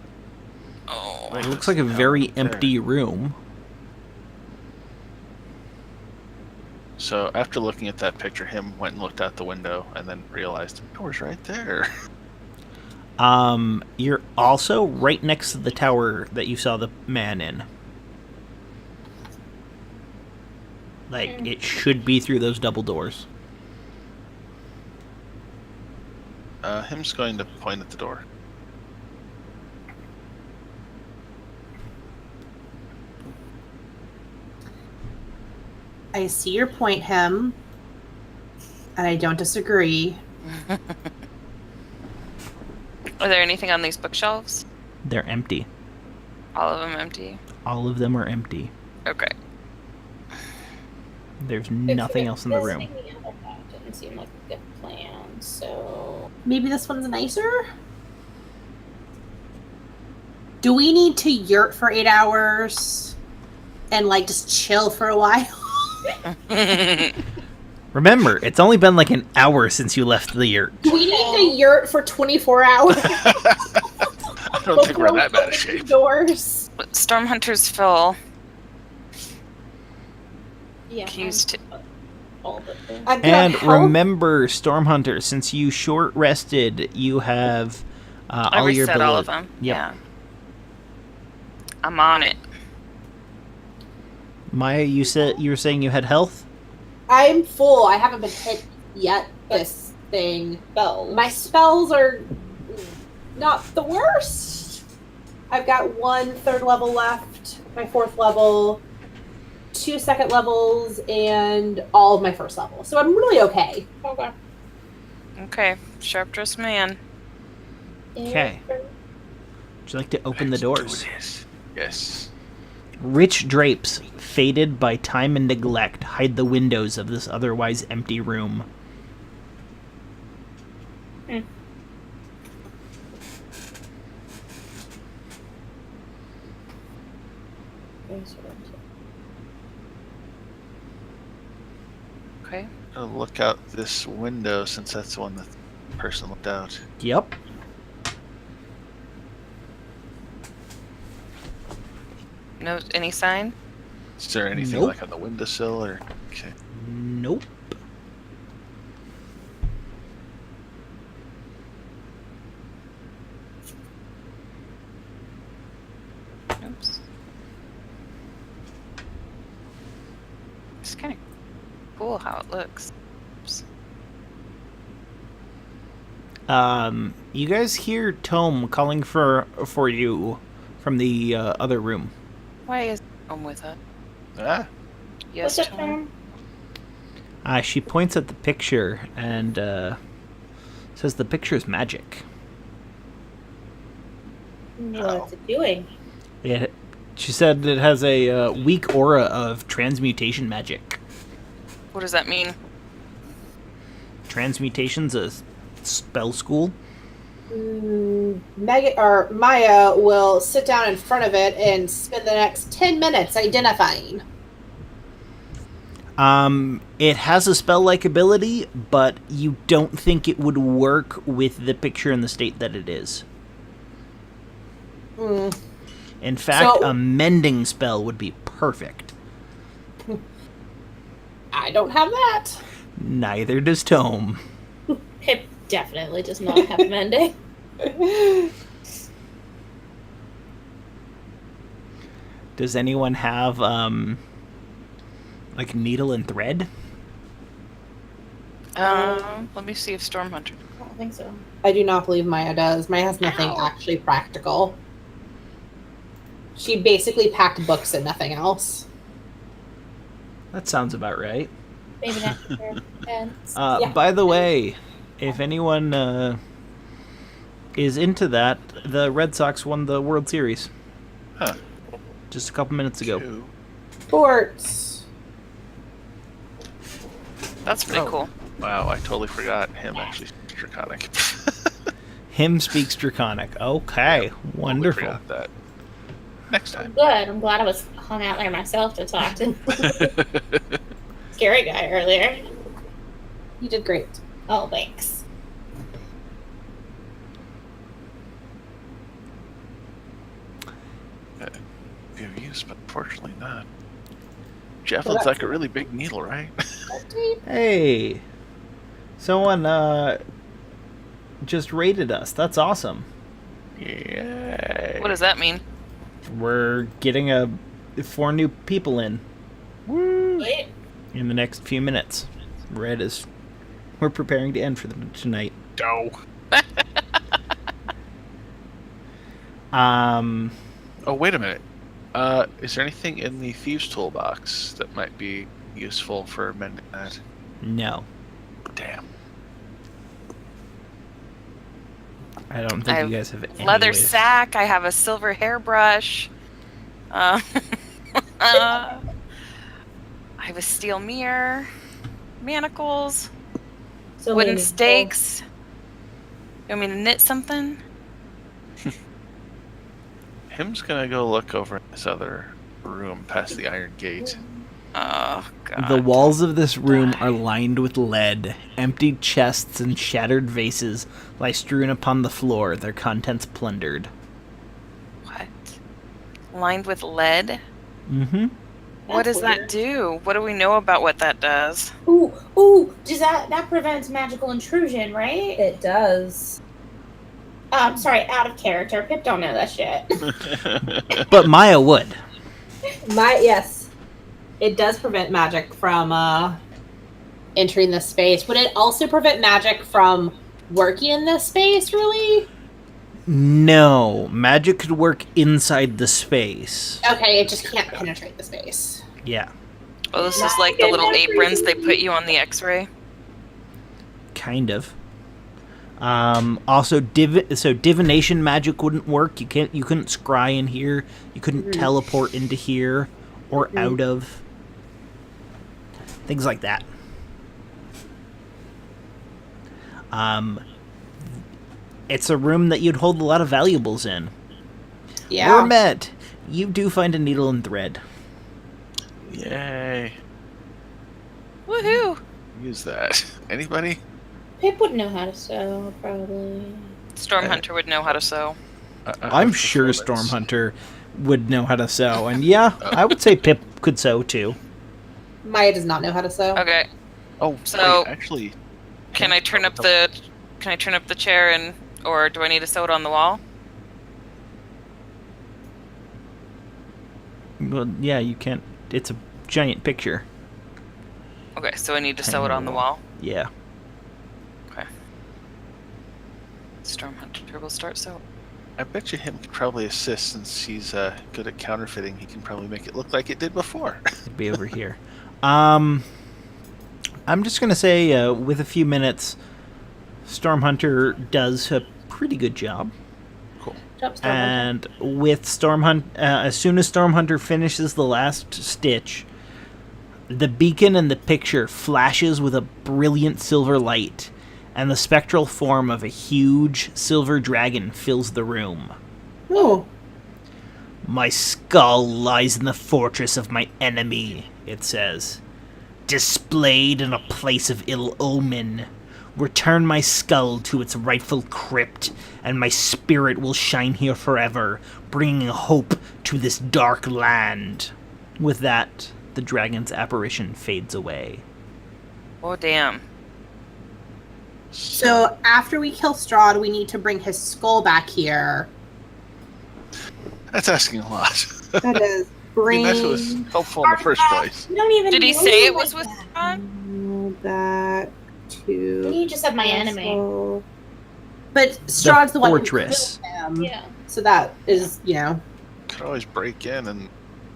Oh. It looks like a very empty room. So after looking at that picture, him went and looked out the window and then realized the tower's right there. You're also right next to the tower that you saw the man in. Like, it should be through those double doors. Him's going to point at the door. I see your point, Hem, and I don't disagree. Are there anything on these bookshelves? They're empty. All of them empty? All of them are empty. Okay. There's nothing else in the room. Investing the other half didn't seem like a good plan, so... Maybe this one's nicer? Do we need to yurt for 8 hours and, like, just chill for a while? Remember, it's only been like an hour since you left the yurt. Do we need to yurt for 24 hours? I don't think we're in that bad of shape. Doors. Storm Hunters Phil. Yeah. Accused to... All but the... I'm gonna And help. remember, Stormhunter, since you short rested, you have I all your reset all of them. Yep. Yeah. I'm on it. Maya, you were saying you had health? I'm full. I haven't been hit yet. This thing. Spells. My spells are not the worst. I've got 1 third level left, my 4th level, 2 second levels, and all of my 1st level. So I'm really okay. Okay. Okay. Sharp dressed man. Okay. Would you like to open the Let's doors? do this. Yes. Rich drapes, faded by time and neglect, hide the windows of this otherwise empty room. Okay. I'll look out this window since that's the one that's person looked out. Yep. No, any sign? Is there anything Nope. like on the windowsill or? Okay. Nope. Oops. It's kind of cool how it looks. Oops. You guys hear Tome calling for you from the other room. Why is Tom with us? Ah, Yes, What's up, Tom. Tom? She points at the picture and says the picture is magic. What's it doing? She said it has a weak aura of transmutation magic. What does that mean? Transmutation's a spell school. Maya will sit down in front of it and spend the next 10 minutes identifying. It has a spell-like ability, but you don't think it would work with the picture in the state that it is. In fact, So- a mending spell would be perfect. I don't have that. Neither does Tome. It definitely does not have mending. Does anyone have, like needle and thread? Let me see if Stormhunter. I don't think so. I do not believe Maya does. Maya has nothing Ow. actually practical. She basically packed books and nothing else. That sounds about right. Maybe next year. Yeah. By the way, if anyone is into that, the Red Sox won the World Series huh. just a couple minutes ago. Two. Sports. That's pretty Oh. cool. Wow, I totally forgot him actually speaks Draconic. Him speaks Draconic. Okay, Totally wonderful. forgot that. Next time. Good. I'm glad I was hung out there myself to talk to scary guy earlier. You did great. Oh, thanks. You've used, but unfortunately not. Jeff looks like a really big needle, right? Hey, someone just rated us. That's awesome. Yay. What does that mean? We're getting 4 new people in Wait. the next few minutes. We're preparing to end for them tonight. No. Oh, wait a minute. Is there anything in the Thieves' Toolbox that might be useful for mending that? No, Damn. I don't think I you have guys have any Leather ways. sack. I have a silver hairbrush. I have a steel mirror. Manacles. So Wooden many stakes. You want me to knit something? Him's gonna go look over in this other room past the iron gate. Oh, God. The walls of this room are lined with lead. Empty chests and shattered vases lie strewn upon the floor, their contents plundered. What? Lined with lead? Mm-hmm. What That's does that weird. do? What do we know about what that does? Ooh, does that prevents magical intrusion, right? It does. Sorry, out of character. Pip don't know that shit. But Maya would. Yes. It does prevent magic from entering this space. Would it also prevent magic from working in this space, really? No, magic could work inside the space. Okay, it just can't penetrate the space. Yeah, Oh, this is like the little aprons they put you on the x-ray? kind of. Also, divination magic wouldn't work. You couldn't scry in here. You couldn't teleport into here or out of. Things like that. It's a room that you'd hold a lot of valuables in. Yeah. Wormet, you do find a needle and thread. Yay. Woohoo! Use that. Anybody? Pip would know how to sew, probably. Stormhunter would know how to sew. I'm sure Stormhunter would know how to sew, and yeah, I would say Pip could sew too. Maya does not know how to sew. Okay. Oh, So- wait, actually, Can I turn up the chair and or do I need to sew it on the wall? Well, yeah, you can't. It's a giant picture. Okay, so I need to Hang sew it on the wall. Yeah. Okay. Stormhunter will start sewing. I bet you him could probably assist since he's good at counterfeiting. He can probably make it look like it did before. It'd be over here. I'm just gonna say, with a few minutes, Stormhunter does a pretty good job. Cool. Jump, Stormhunter. And with as soon as Stormhunter finishes the last stitch, the beacon in the picture flashes with a brilliant silver light, and the spectral form of a huge silver dragon fills the room. Oh. My skull lies in the fortress of my enemy, it says. Displayed in a place of ill omen. Return my skull to its rightful crypt, and my spirit will shine here forever, bringing hope to this dark land. With that, the dragon's apparition fades away. Oh damn. So after we kill Strahd, we need to bring his skull back here. That's asking a lot. That is I bring mean, that was helpful in the first place. You don't even Did he know say it like was with that. Strahd? back to. You just said my enemy. Castle. But Strahd's the one fortress. who killed him. Yeah. So that is, Could always break in and.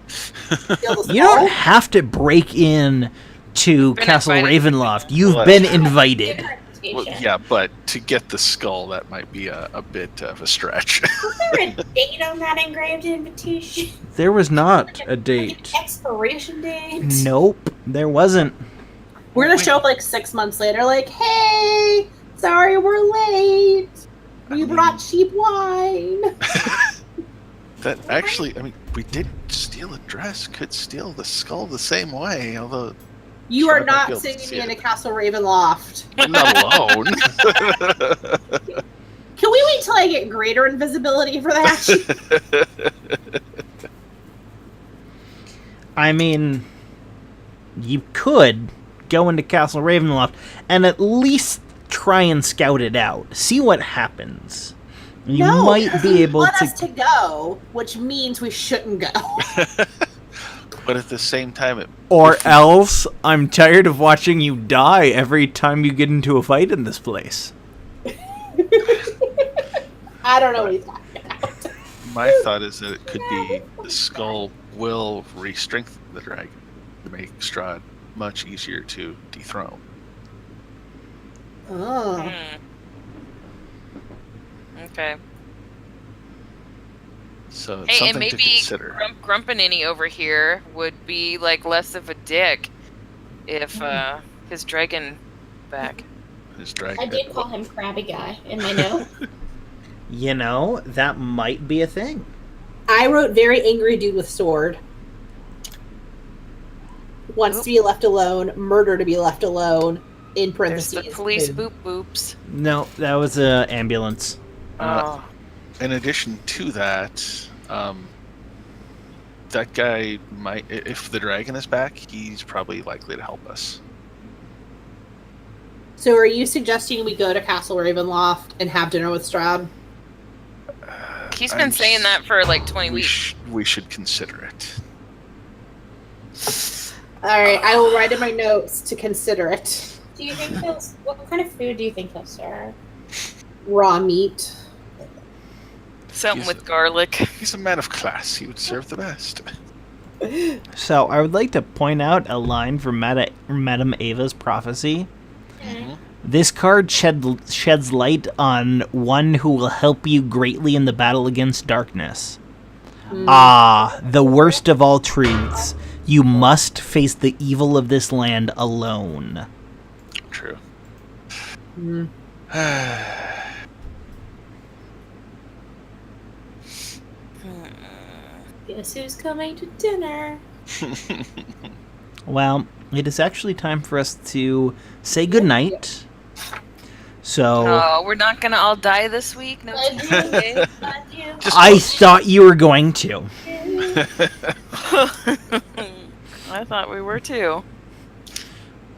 steal the You skull. don't have to break in to Been Castle invited. Ravenloft. You've Well, been invited. Well, yeah, but to get the skull, that might be a bit of a stretch. Was there a date on that engraved invitation? There was not a Like date. an expiration date? Nope, there wasn't. We're gonna show up like 6 months later, like, hey, sorry we're late. We brought cheap wine. That actually, I mean, we did steal a dress. Could steal the skull the same way, although You are Strahd might not be able to sending see me it. into Castle Ravenloft. I'm not alone. Can we wait till I get greater invisibility for that? I mean, you could go into Castle Ravenloft and at least try and scout it out. See what happens. You No, might because be you able want to. us to go, which means we shouldn't go. But at the same time, Or else, I'm tired of watching you die every time you get into a fight in this place. I don't know what he's talking about. my thought is that it could be the skull will re-strengthen the dragon to make Strahd much easier to dethrone. Oh. Hmm. Okay. So it's Hey, and something to maybe consider. Grumpinini over here would be like less of a dick if his dragon back. His dragon. I did call him Crabby Guy in my note. You know, that might be a thing. I wrote very angry dude with sword. Wants to be left alone, murder to be left alone, in There's parentheses. the police boom. boop boops. No, that was a ambulance. Oh. In addition to that, that guy might, if the dragon is back, he's probably likely to help us. So are you suggesting we go to Castle Ravenloft and have dinner with Strahd? He's been saying that for like 20 we weeks. we should consider it. Alright, I will write in my notes to consider it. Do you think he'll... What kind of food do you think he'll serve? Raw meat. Something He's with garlic. He's a man of class. He would serve the best. So, I would like to point out a line from Madame Ava's prophecy. Mm-hmm. This card sheds light on one who will help you greatly in the battle against darkness. Ah, the worst of all truths. You must face the evil of this land alone. True. Mm. Guess who's coming to dinner? Well, it is actually time for us to say goodnight. So Oh, we're not gonna all die this week. No tea. Just I close. thought you were going to. I thought we were too.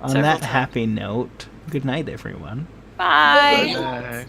On Several that times. happy note, good night, everyone. Bye. Bye.